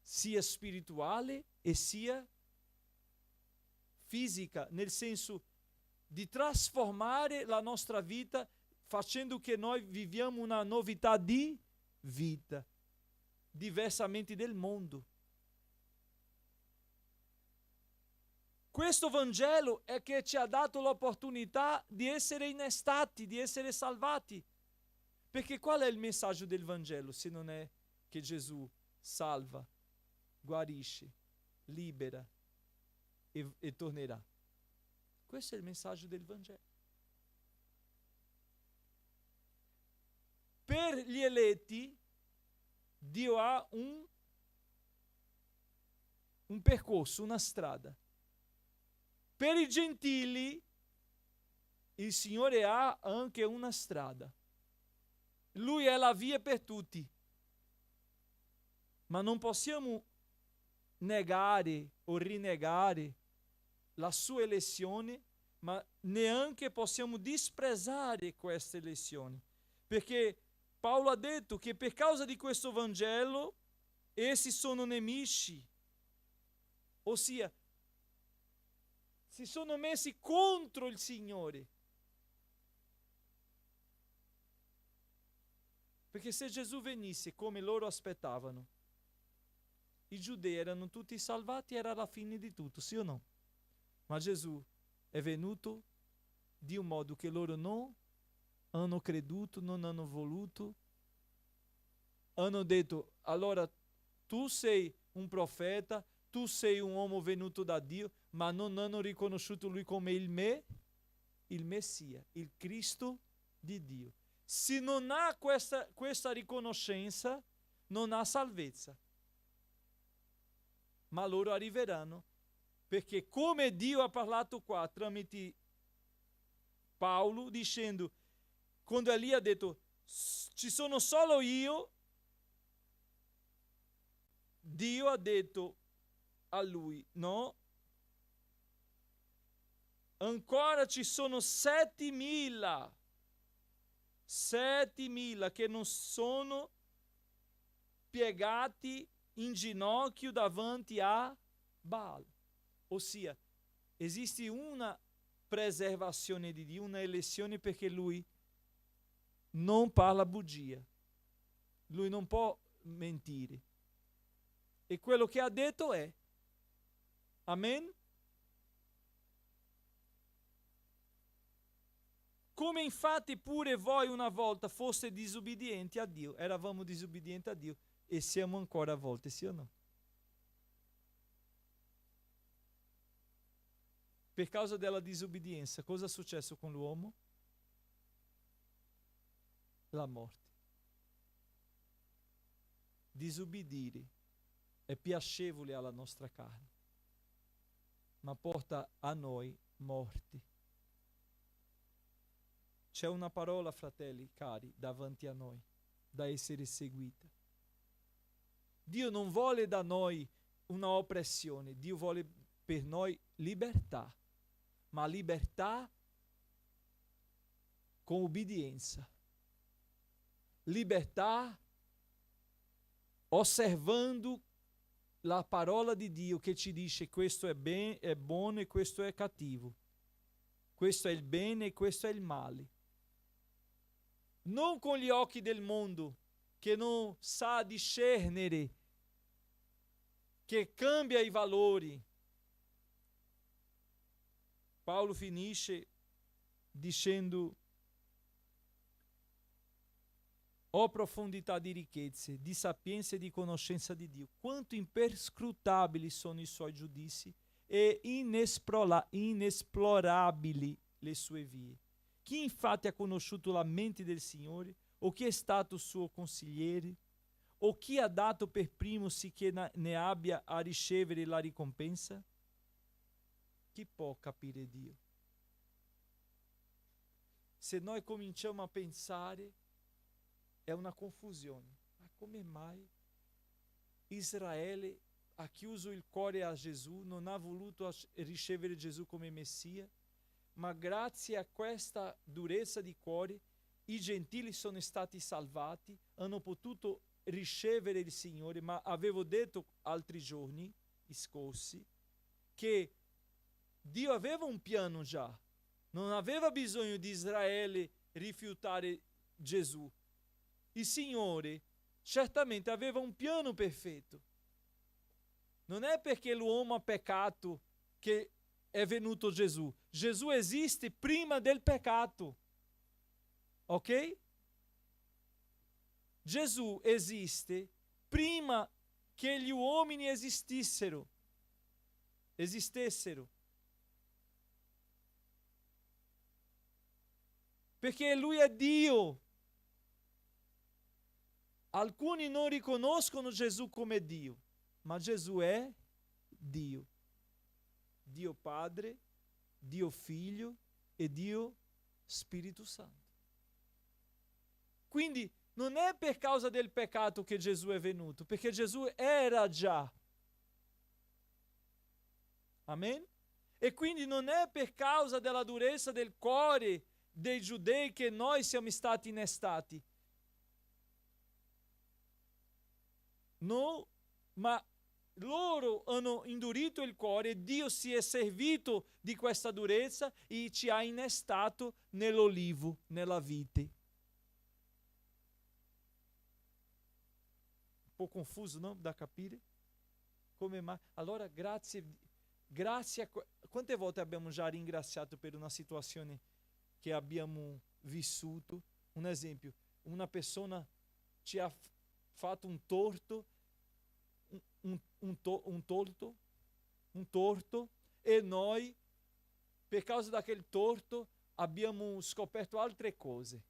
Speaker 1: sia spirituale e sia fisica, nel senso di trasformare la nostra vita facendo che noi viviamo una novità di vita, diversamente del mondo. Questo Vangelo è che ci ha dato l'opportunità di essere innestati, di essere salvati. Perché qual è il messaggio del Vangelo se non è che Gesù salva, guarisce, libera e tornerà? Questo è il messaggio del Vangelo. Per gli eletti, Dio ha un percorso, una strada. Per i gentili, il Signore ha anche una strada. Lui è la via per tutti. Ma non possiamo negare o rinnegare la sua elezione, ma neanche possiamo disprezzare questa elezione. Perché Paolo ha detto che per causa di questo Vangelo essi sono nemici. Ossia, si sono messi contro il Signore. Perché se Gesù venisse come loro aspettavano, i giudei erano tutti salvati, era la fine di tutto, sì o no? Ma Gesù è venuto di un modo che loro non hanno creduto, non hanno voluto. Hanno detto, allora tu sei un profeta, tu sei un uomo venuto da Dio, ma non hanno riconosciuto lui come il Messia, il Cristo di Dio. Se non ha questa riconoscenza, non ha salvezza. Ma loro arriveranno, perché come Dio ha parlato qua tramite Paolo, dicendo, quando Elia ha detto, ci sono solo io, Dio ha detto a lui, no, ancora ci sono 7.000 che non sono piegati in ginocchio davanti a Baal. Ossia, esiste una preservazione di Dio, una elezione, perché lui non parla bugia, lui non può mentire, e quello che ha detto è amen. Come infatti pure voi una volta foste disobbedienti a Dio. Eravamo disobbedienti a Dio e siamo ancora a volte, sì o no? Per causa della disobbedienza, cosa è successo con l'uomo? La morte. Disobbedire è piacevole alla nostra carne, ma porta a noi morte. C'è una parola, fratelli cari, davanti a noi, da essere seguita. Dio non vuole da noi una oppressione, Dio vuole per noi libertà, ma libertà con obbedienza. Libertà osservando la parola di Dio che ci dice questo è buono e questo è cattivo. Questo è il bene e questo è il male. Non con gli occhi del mondo, che non sa discernere, che cambia i valori. Paolo finisce dicendo: ho profondità di ricchezze, di sapienza e di conoscenza di Dio. Quanto imperscrutabili sono i suoi giudizi e inesplorabili le sue vie? Chi infatti ha conosciuto la mente del Signore? O chi è stato suo consigliere? O chi ha dato per primo sicché ne abbia a ricevere la ricompensa? Chi può capire Dio? Se noi cominciamo a pensare, è una confusione. Ma come mai Israele ha chiuso il cuore a Gesù, non ha voluto ricevere Gesù come Messia, ma grazie a questa durezza di cuore i gentili sono stati salvati, hanno potuto ricevere il Signore. Ma avevo detto altri giorni scorsi che Dio aveva un piano già, non aveva bisogno di Israele rifiutare Gesù. Il Signore certamente aveva un piano perfetto. Non è perché l'uomo ha peccato che è venuto Gesù. Gesù esiste prima del peccato. Ok? Gesù esiste prima che gli uomini esistessero. Perché Lui è Dio. Alcuni non riconoscono Gesù come Dio, ma Gesù è Dio. Dio Padre, Dio Figlio e Dio Spirito Santo. Quindi non è per causa del peccato che Gesù è venuto, perché Gesù era già. Amen? E quindi non è per causa della durezza del cuore dei giudei che noi siamo stati innestati. No, ma loro hanno indurito il cuore e Dio si è servito di questa durezza e ci ha innestato nell'olivo, nella vite. Un po' confuso, no? Da capire? Come mai? Allora, grazie a... Quante volte abbiamo già ringraziato per una situazione che abbiamo vissuto? Un esempio, una persona ci ha fatto un torto, un torto, e noi, per causa da quel torto, abbiamo scoperto altre cose.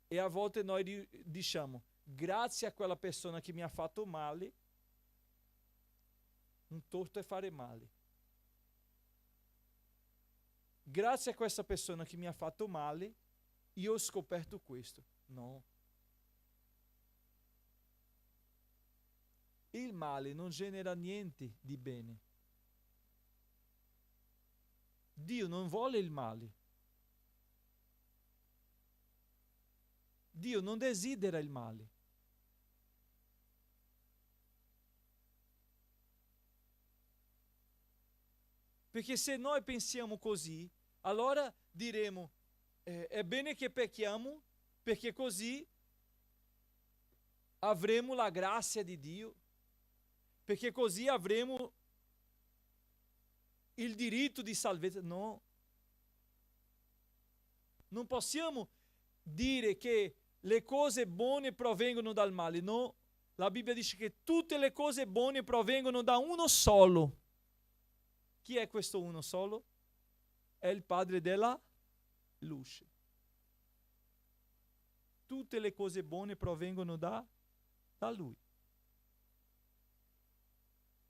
Speaker 1: E a volte noi diciamo, grazie a quella persona che mi ha fatto male, un torto è fare male. Grazie a questa persona che mi ha fatto male, io ho scoperto questo. No. Il male non genera niente di bene. Dio non vuole il male. Dio non desidera il male. Perché se noi pensiamo così, allora diremo, è bene che pecchiamo, perché così avremo la grazia di Dio, perché così avremo il diritto di salvezza. No. Non possiamo dire che le cose buone provengono dal male. No. La Bibbia dice che tutte le cose buone provengono da uno solo. Chi è questo uno solo? È il Padre della luce. Tutte le cose buone provengono da Lui.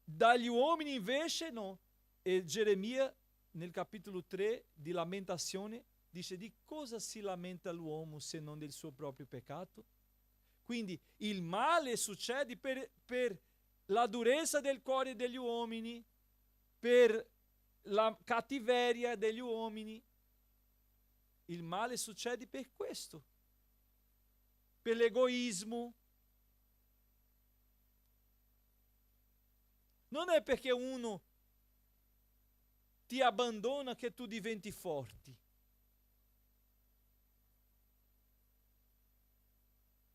Speaker 1: Dagli uomini invece no. E Geremia nel capitolo 3 di Lamentazione dice: di cosa si lamenta l'uomo se non del suo proprio peccato? Quindi il male succede per la durezza del cuore degli uomini, per la cattiveria degli uomini. Il male succede per questo, per l'egoismo. Non è perché uno ti abbandona che tu diventi forte.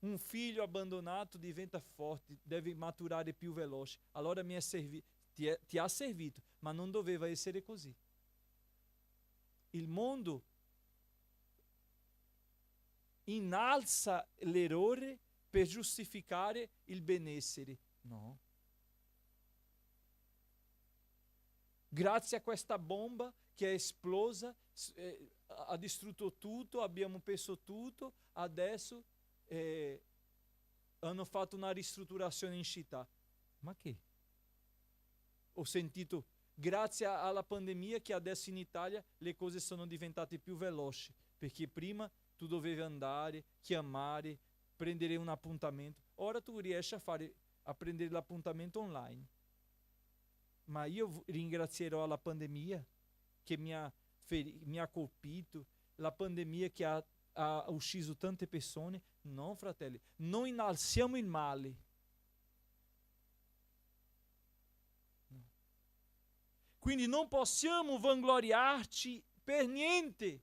Speaker 1: Un figlio abbandonato diventa forte, deve maturare più veloce. Allora ti ha servito, ma non doveva essere così. Il mondo innalza l'errore per giustificare il benessere. No. Grazie a questa bomba che è esplosa, ha distrutto tutto, abbiamo perso tutto, adesso hanno fatto una ristrutturazione in città. Ma che? Ho sentito, grazie alla pandemia, che adesso in Italia le cose sono diventate più veloci, perché prima tu dovevi andare, chiamare, prendere un appuntamento. Ora tu riesci a prendere l'appuntamento online. Ma io ringrazierò la pandemia che mi ha colpito, la pandemia che ha ucciso tante persone. No, fratelli, non innalziamo il male. No. Quindi non possiamo vangloriarci per niente,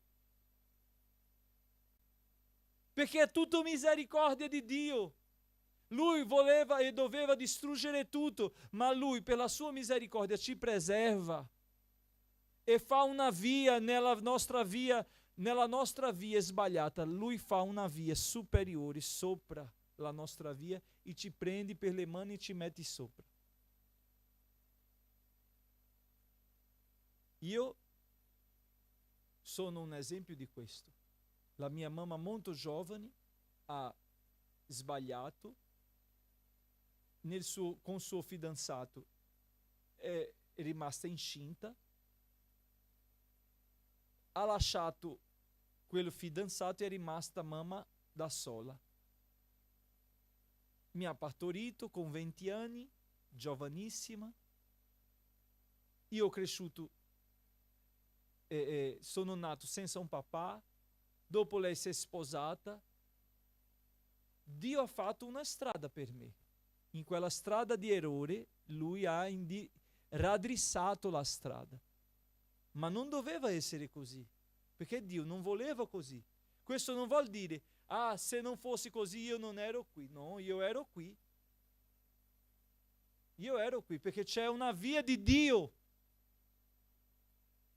Speaker 1: perché è tutto misericordia di Dio. Lui voleva e doveva distruggere tutto, ma Lui, per la sua misericordia, ci preserva e fa una via nella nostra via sbagliata. Lui fa una via superiore sopra la nostra via e ci prende per le mani e ci mette sopra. Io sono un esempio di questo. La mia mamma molto giovane ha sbagliato con suo fidanzato, è rimasta incinta, ha lasciato quel fidanzato e è rimasta mamma da sola. Mi ha partorito con 20 anni, giovanissima. Io ho cresciuto, sono nato senza un papà. Dopo lei si è sposata. Dio ha fatto una strada per me. In quella strada di errore lui ha raddrizzato la strada. Ma non doveva essere così, perché Dio non voleva così. Questo non vuol dire, se non fosse così io non ero qui. No, io ero qui. Io ero qui perché c'è una via di Dio.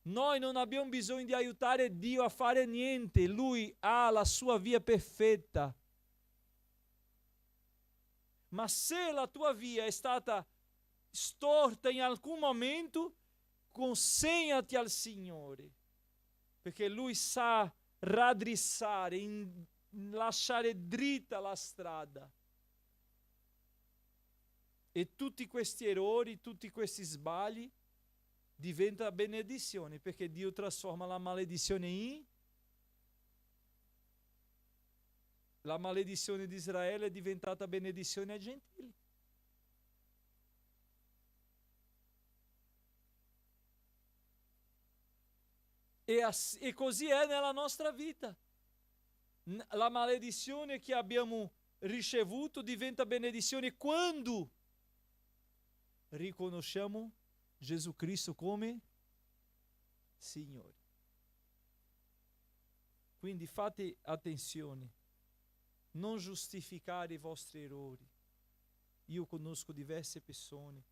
Speaker 1: Noi non abbiamo bisogno di aiutare Dio a fare niente. Lui ha la sua via perfetta. Ma se la tua via è stata storta in alcun momento, consegnati al Signore, perché Lui sa raddrizzare, lasciare dritta la strada. E tutti questi errori, tutti questi sbagli diventano benedizione, perché Dio trasforma la maledizione in... La maledizione di Israele è diventata benedizione ai gentili. E così è nella nostra vita. La maledizione che abbiamo ricevuto diventa benedizione quando riconosciamo Gesù Cristo come Signore. Quindi fate attenzione. Non giustificare i vostri errori. Io conosco diverse persone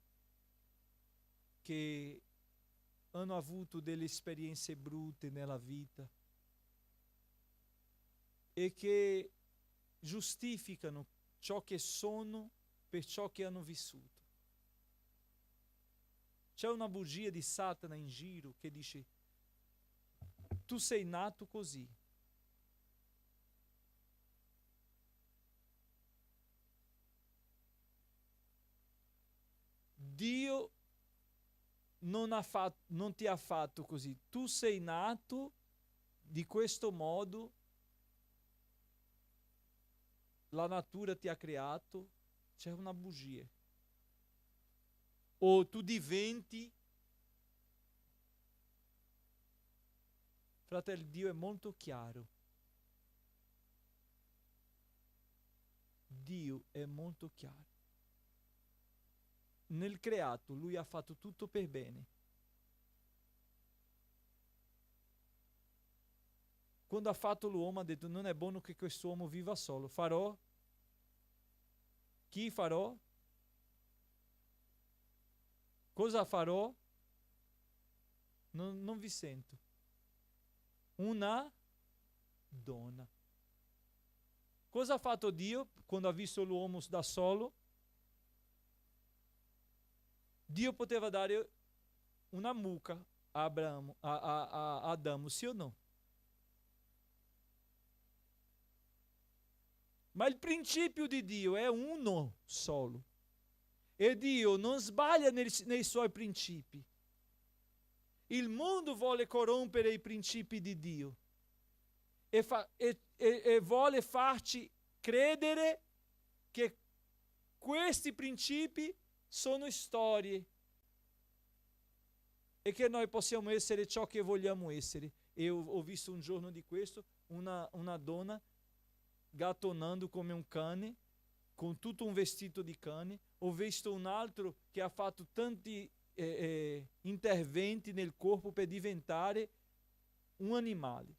Speaker 1: che hanno avuto delle esperienze brutte nella vita e che giustificano ciò che sono per ciò che hanno vissuto. C'è una bugia di Satana in giro che dice: tu sei nato così. Dio non ti ha fatto così. Tu sei nato di questo modo. La natura ti ha creato. C'è una bugia. O tu diventi. Fratello, Dio è molto chiaro. Dio è molto chiaro. Nel creato lui ha fatto tutto per bene. Quando ha fatto l'uomo ha detto: non è buono che quest'uomo viva solo. Farò? Chi farò? Cosa farò? Non vi sento. Una donna. Cosa ha fatto Dio quando ha visto l'uomo da solo? Dio poteva dare una mucca Adamo, sì o no? Ma il principio di Dio è uno solo. E Dio non sbaglia nei suoi principi. Il mondo vuole corrompere i principi di Dio e vuole farci credere che questi principi sono storie e che noi possiamo essere ciò che vogliamo essere. E ho visto un giorno di questo una donna gattonando come un cane, con tutto un vestito di cane. Ho visto un altro che ha fatto tanti interventi nel corpo per diventare un animale,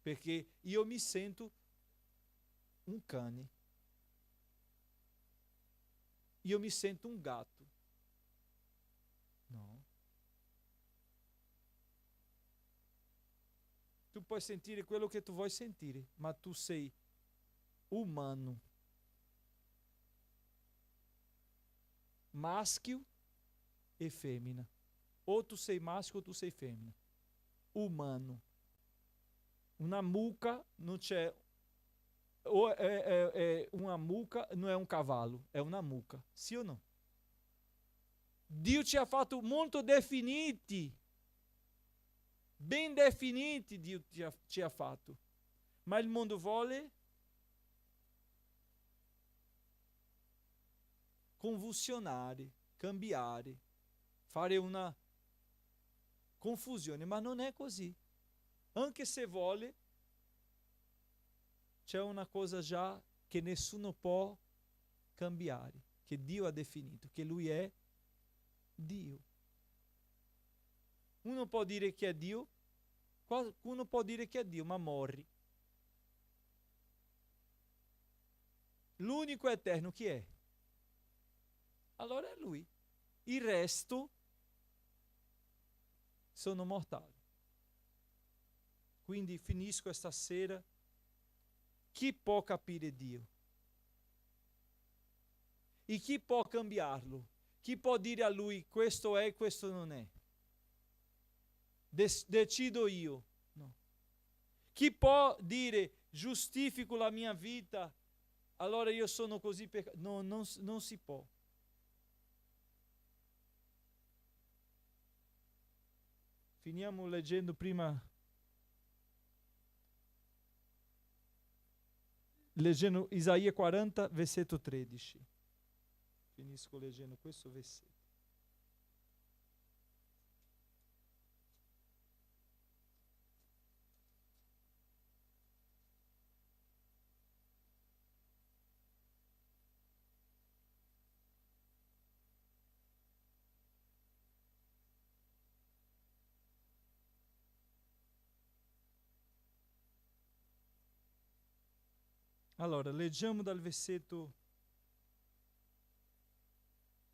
Speaker 1: perché io mi sento un cane, io mi sento un gatto. No. Tu puoi sentire quello che tu vuoi sentire, ma tu sei umano, maschio e femmina. O tu sei maschio o tu sei femmina. Umano. Una mucca non c'è. O è una mucca, non è un cavallo, è una mucca. Sì o no? Dio ci ha fatto molto definiti. Ben definiti Dio ci ha fatto. Ma il mondo vuole convulsionare, cambiare, fare una confusione, ma non è così. Anche se vuole, c'è una cosa già che nessuno può cambiare, che Dio ha definito, che Lui è Dio. Uno può dire che è Dio, qualcuno può dire che è Dio, ma morri. L'unico eterno chi è? Allora è Lui. Il resto sono mortali. Quindi finisco questa sera. Chi può capire Dio? E chi può cambiarlo? Chi può dire a Lui questo è e questo non è? Decido io? No. Chi può dire giustifico la mia vita, allora io sono così no, non si può. Finiamo leggendo prima, leggendo Isaia 40, versetto 13. Finisco leggendo questo versetto. Allora, leggiamo dal versetto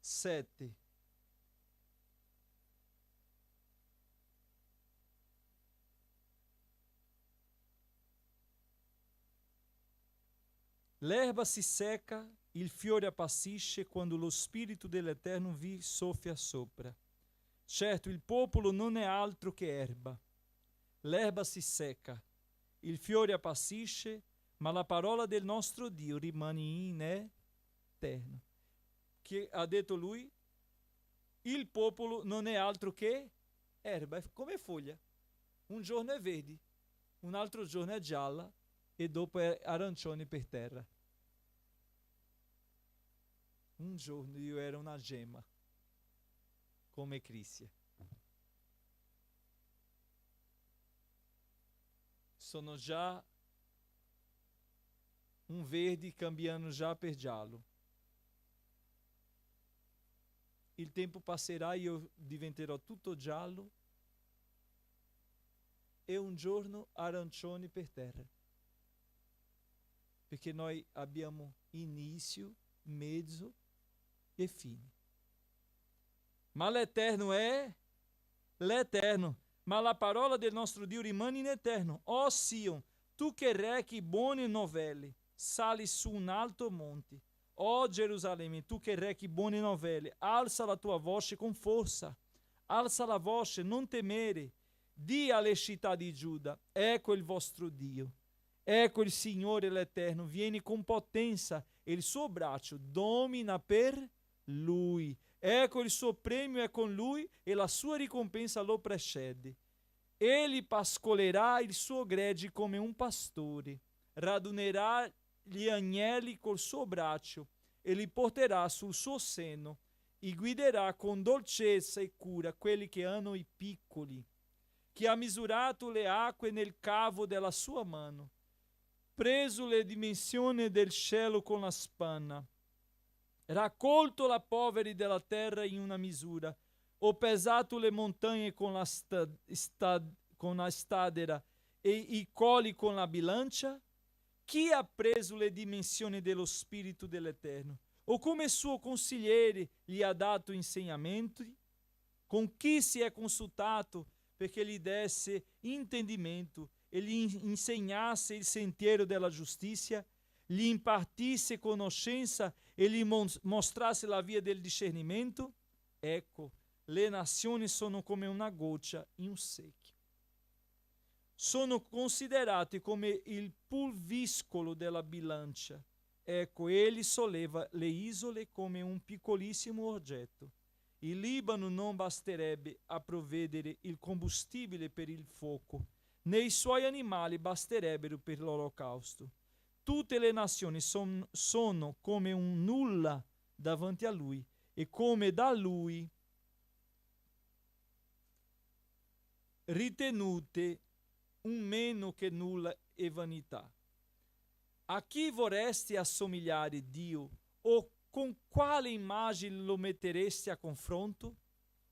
Speaker 1: 7. L'erba si seca, il fiore appassisce quando lo spirito dell'Eterno vi soffia sopra. Certo, il popolo non è altro che erba. L'erba si seca, il fiore appassisce, ma la parola del nostro Dio rimane in eterno. Che ha detto lui? Il popolo non è altro che erba, è come foglia. Un giorno è verde, un altro giorno è gialla e dopo è arancione per terra. Un giorno io ero una gemma, come Crissia. Sono già un verde cambiando già per giallo. Il tempo passerà, io diventerò tutto giallo e un giorno arancione per terra. Perché noi abbiamo inizio, mezzo e fine. Ma l'Eterno è l'Eterno. Ma la parola del nostro Dio rimane in eterno. Ó Sion, tu che rechi buone novelle, sali su un alto monte. Ó Gerusalemme, tu che rechi buone novelle, alza la tua voce con forza. alza la voce, non temere, di alle città di Giuda, ecco il vostro Dio, ecco il Signore l'Eterno, viene con potenza e il suo braccio domina per lui. Ecco il suo premio è con lui e la sua ricompensa lo precede. Egli pascolerà il suo gregge come un pastore, radunerà gli agnelli col suo braccio e li porterà sul suo seno e guiderà con dolcezza e cura quelli che hanno i piccoli, che ha misurato le acque nel cavo della sua mano, preso le dimensioni del cielo con la spanna, raccolto la poveri della terra in una misura, ho pesato le montagne con la stadera e i colli con la bilancia? Chi ha preso le dimensioni dello Spirito dell'Eterno? O come suo consigliere gli ha dato insegnamenti? Con chi si è consultato perché gli desse intendimento e gli insegnasse il sentiero della giustizia, gli impartisse conoscenza e gli mostrasse la via del discernimento? Ecco, le nazioni sono come una goccia in un secchio. Sono considerati come il pulviscolo della bilancia. Ecco, egli solleva le isole come un piccolissimo oggetto. Il Libano non basterebbe a provvedere il combustibile per il fuoco, né i suoi animali basterebbero per l'olocausto. Tutte le nazioni sono come un nulla davanti a lui e come da lui ritenute un meno che nulla e vanità. A chi vorresti assomigliare Dio o con quale immagine lo metteresti a confronto?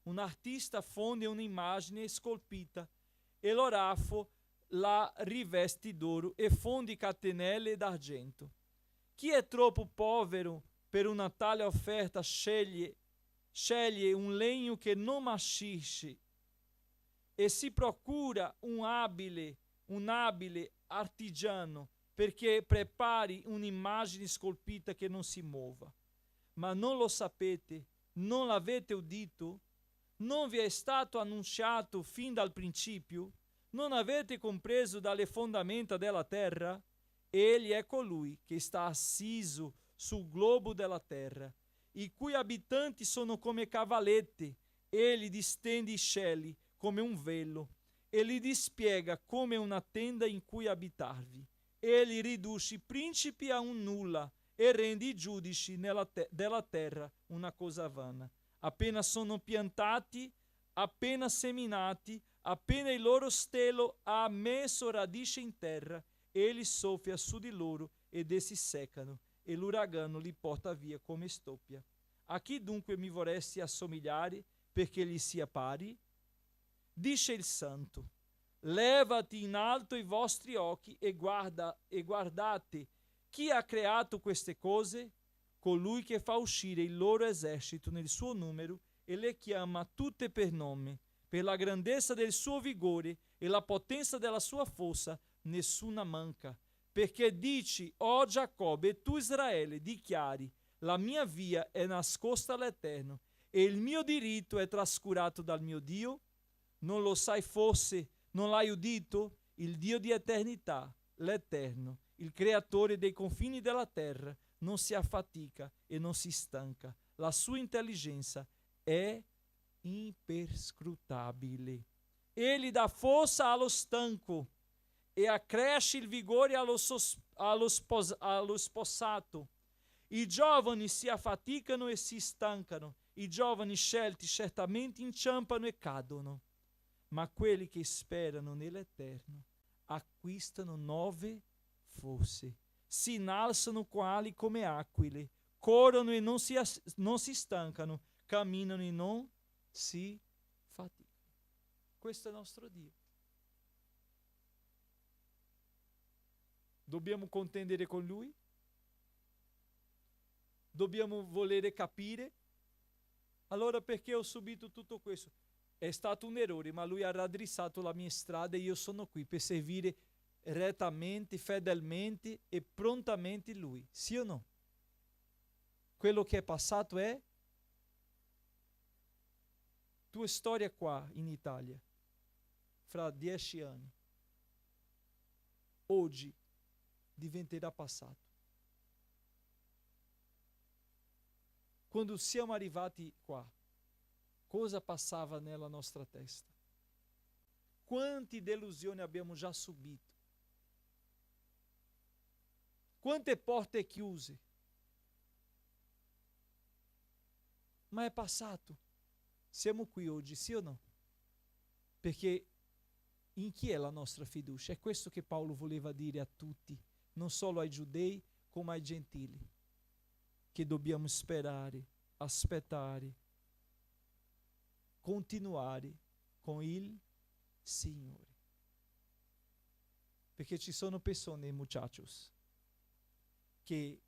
Speaker 1: Un artista fonde un'immagine scolpita e l'orafo la rivesti d'oro e fonde catenelle d'argento. Chi è troppo povero per una tale offerta sceglie un legno che non marcisce e si procura un abile artigiano perché prepari un'immagine scolpita che non si muova. Ma non lo sapete, non l'avete udito? Non vi è stato annunciato fin dal principio? Non avete compreso dalle fondamenta della terra? Egli è colui che sta assiso sul globo della terra, i cui abitanti sono come cavalletti. Egli distende i cieli come un velo e li dispiega come una tenda in cui abitarvi. Egli riduce i principi a un nulla e rende i giudici della terra una cosa vana. Appena sono piantati, appena seminati, appena il loro stelo ha messo radice in terra, egli soffia su di loro ed essi seccano, e l'uragano li porta via come stoppia. A chi dunque mi vorresti assomigliare perché gli sia pari? Dice il Santo: levati in alto i vostri occhi e guardate chi ha creato queste cose? Colui che fa uscire il loro esercito nel suo numero e le chiama tutte per nome. Per la grandezza del suo vigore e la potenza della sua forza nessuna manca. Perché dici, o Giacobbe, e tu Israele, dichiari, la mia via è nascosta all'Eterno e il mio diritto è trascurato dal mio Dio? Non lo sai forse? Non l'hai udito? Il Dio di eternità, l'Eterno, il creatore dei confini della terra, non si affatica e non si stanca. La sua intelligenza è imperscrutabile. Egli dà forza allo stanco e accresce il vigore allo sposato. I giovani si affaticano e si stancano. I giovani scelti certamente inciampano e cadono. Ma quelli che sperano nell'Eterno acquistano nuove forze, si innalzano con ali come aquile, corrono e non si stancano, camminano e non si faticano. Questo è il nostro Dio. Dobbiamo contendere con Lui? Dobbiamo volere capire? Allora perché ho subito tutto questo? È stato un errore, ma Lui ha raddrizzato la mia strada e io sono qui per servire rettamente, fedelmente e prontamente Lui. Sì o no? Quello che è passato è tua storia qua in Italia, fra 10 anni, oggi diventerà passato. Quando siamo arrivati qua, cosa passava nella nostra testa? Quante delusioni abbiamo già subito? Quante porte chiuse? Ma è passato. Siamo qui oggi, sì o no? Perché in chi è la nostra fiducia? È questo che Paolo voleva dire a tutti, non solo ai giudei, come ai gentili, che dobbiamo sperare, aspettare, continuare con il Signore. Perché ci sono persone, muchachos, che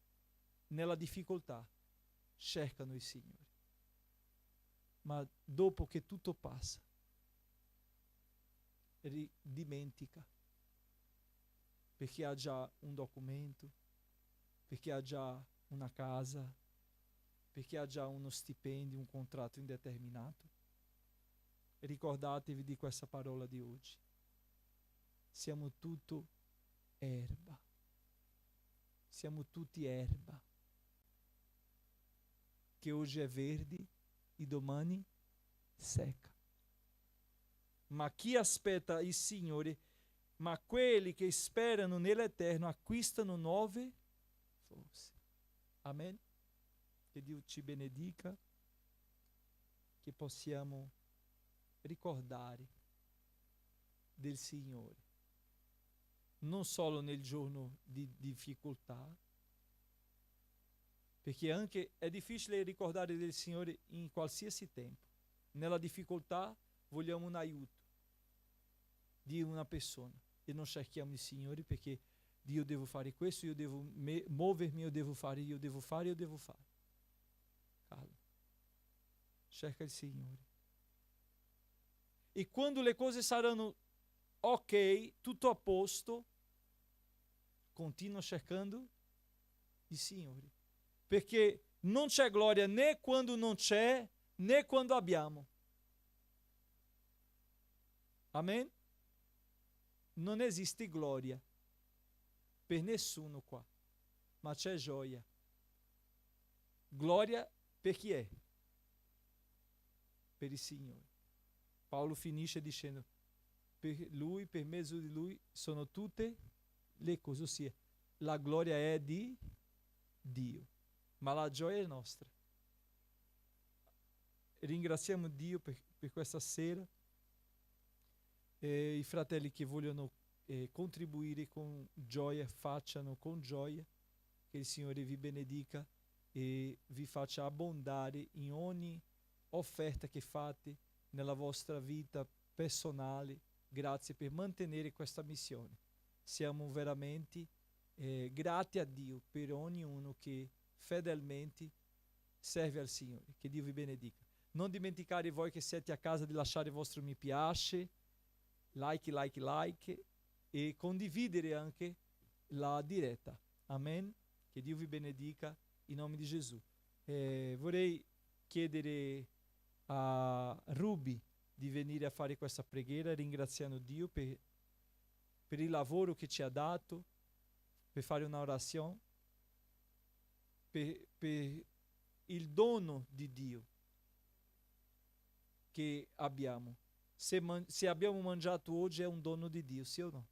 Speaker 1: nella difficoltà cercano il Signore, ma dopo che tutto passa, dimentica, perché ha già un documento, perché ha già una casa, perché ha già uno stipendio, un contratto indeterminato. Ricordatevi di questa parola di oggi. Siamo tutto erba. Siamo tutti erba, che oggi è verde e domani secca. Ma chi aspetta il Signore, ma quelli che sperano nell'Eterno acquistano nuove forze. Amen? Che Dio ci benedica, che possiamo ricordare del Signore, non solo nel giorno di difficoltà, perché anche è difficile ricordare del Signore in qualsiasi tempo. Nella difficoltà vogliamo un aiuto di una persona e non cerchiamo il Signore perché Dio devo fare questo, io devo muovermi, io devo fare. Calma. Cerca il Signore. E quando le cose saranno ok, tutto a posto, continua cercando il Signore. Perché non c'è gloria né quando non c'è, né quando abbiamo. Amen? Non esiste gloria per nessuno qua, ma c'è gioia. Gloria per chi è? Per il Signore. Paolo finisce dicendo, per Lui, per mezzo di Lui, sono tutte le cose, ossia, la gloria è di Dio, ma la gioia è nostra. Ringraziamo Dio per questa sera. I fratelli che vogliono contribuire con gioia, facciano con gioia, che il Signore vi benedica e vi faccia abbondare in ogni offerta che fate nella vostra vita personale. Grazie per mantenere questa missione. Siamo veramente grati a Dio per ognuno che fedelmente serve al Signore. Che Dio vi benedica. Non dimenticare voi che siete a casa di lasciare il vostro mi piace, like e condividere anche la diretta. Amen. Che Dio vi benedica in nome di Gesù. Vorrei chiedere a Ruby di venire a fare questa preghiera ringraziando Dio per il lavoro che ci ha dato, per fare una orazione, per il dono di Dio che abbiamo. Se abbiamo mangiato oggi è un dono di Dio, sì o no?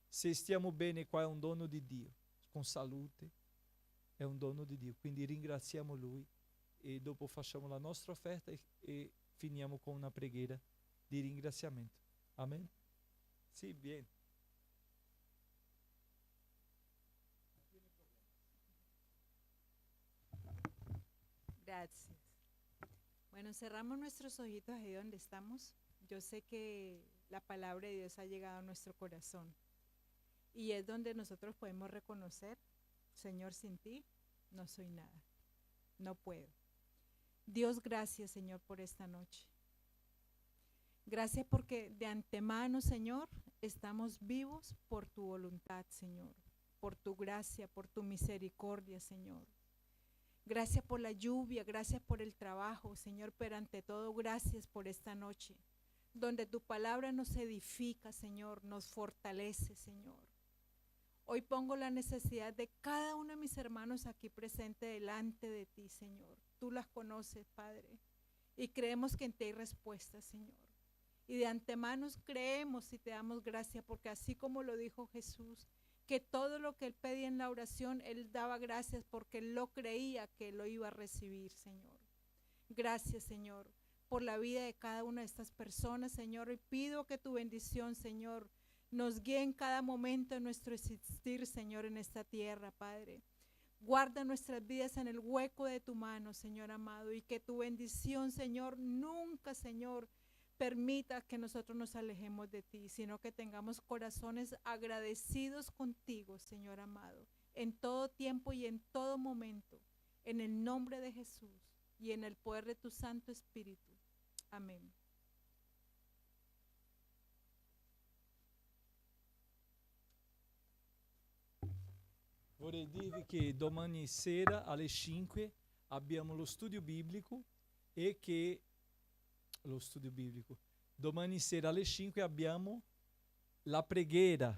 Speaker 1: Se stiamo bene qua è un dono di Dio, con salute è un dono di Dio, quindi ringraziamo Lui e dopo facciamo la nostra offerta e finiamo con una preghiera di ringraziamento. Amen? Sì, bien.
Speaker 3: Gracias. Bueno, cerramos nuestros ojitos ahí donde estamos. Yo sé que la palabra de Dios ha llegado a nuestro corazón y es donde nosotros podemos reconocer, Señor, sin ti no soy nada, no puedo. Dios, gracias, Señor, por esta noche. Gracias porque de antemano, Señor, estamos vivos por tu voluntad, Señor, por tu gracia, por tu misericordia, Señor. Gracias por la lluvia, gracias por el trabajo, Señor, pero ante todo, gracias por esta noche, donde tu palabra nos edifica, Señor, nos fortalece, Señor. Hoy pongo la necesidad de cada uno de mis hermanos aquí presente delante de ti, Señor. Tú las conoces, Padre, y creemos que en ti hay respuesta, Señor. Y de antemano creemos y te damos gracias, porque así como lo dijo Jesús, que todo lo que él pedía en la oración, él daba gracias porque él lo creía que lo iba a recibir, Señor. Gracias, Señor, por la vida de cada una de estas personas, Señor, y pido que tu bendición, Señor, nos guíe en cada momento de nuestro existir, Señor, en esta tierra, Padre. Guarda nuestras vidas en el hueco de tu mano, Señor amado, y que tu bendición, Señor, nunca, Señor, permita que nosotros nos alejemos de ti, sino que tengamos corazones agradecidos contigo, Señor amado, en todo tiempo y en todo momento, en el nombre de Jesús y en el poder de tu Santo Espíritu. Amén.
Speaker 1: Vorrei dirvi che domani sera alle 5 abbiamo lo studio biblico e che domani sera alle 5 abbiamo la preghiera,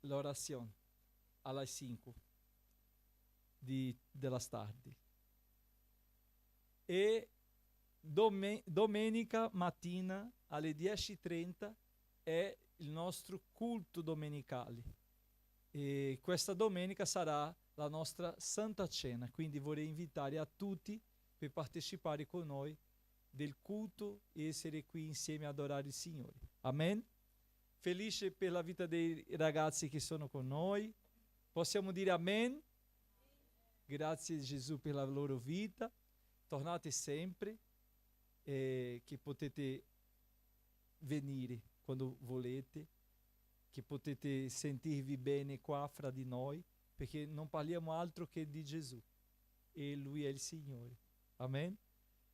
Speaker 1: l'orazione alle 5 della tardi. E domenica mattina alle 10:30 è il nostro culto domenicale. E questa domenica sarà la nostra Santa Cena, quindi vorrei invitare a tutti per partecipare con noi del culto e essere qui insieme ad adorare il Signore. Amen. Felice per la vita dei ragazzi che sono con noi. Possiamo dire amen? Grazie Gesù per la loro vita. Tornate sempre, che potete venire quando volete, che potete sentirvi bene qua fra di noi, perché non parliamo altro che di Gesù e Lui è il Signore. Amen.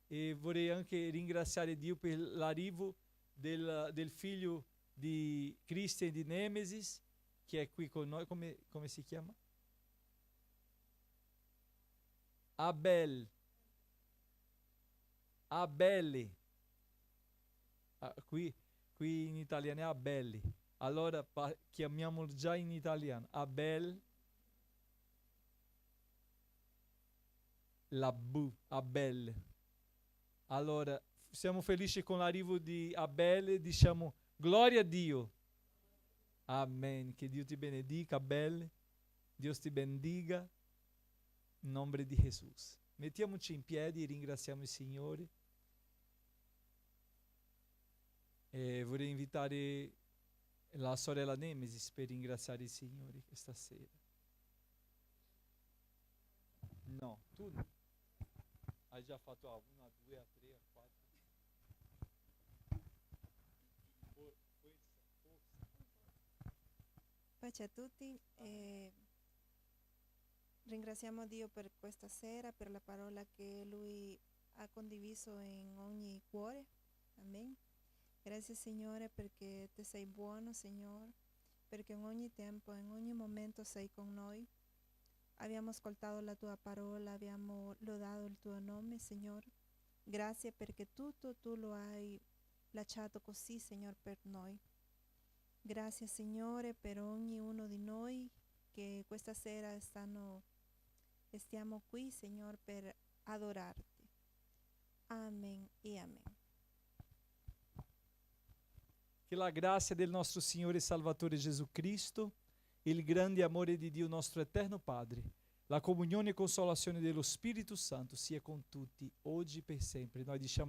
Speaker 1: E vorrei anche ringraziare Dio per l'arrivo del figlio di Christian di Nemesis, che è qui con noi. Come si chiama? Abele. Qui in italiano è Abele. Allora chiamiamolo già in italiano. Abel Abel. Allora, siamo felici con l'arrivo di Abele, diciamo gloria a Dio. Amen. Che Dio ti benedica, Abele. Dio ti bendiga. In nome di Gesù. Mettiamoci in piedi e ringraziamo il Signore. E vorrei invitare la sorella Nemesis per ringraziare il Signore questa sera. No, tu no. Hai già fatto a 1, a 2, a 3, a 4.
Speaker 4: Pace a tutti. Ringraziamo Dio per questa sera, per la parola che Lui ha condiviso in ogni cuore. Amen. Grazie Signore perché te sei buono, Signore, perché in ogni tempo, in ogni momento sei con noi. Abbiamo ascoltato la tua parola, abbiamo lodato il tuo nome, Signore. Grazie perché tutto tu lo hai lasciato così, Signore, per noi. Grazie Signore per ognuno di noi che questa sera stiamo qui, Signore, per adorarti. Amen e amen.
Speaker 1: Che la grazia del nostro Signore e Salvatore Gesù Cristo, il grande amore di Dio nostro eterno Padre, la comunione e consolazione dello Spirito Santo sia con tutti, oggi e per sempre. Noi diciamo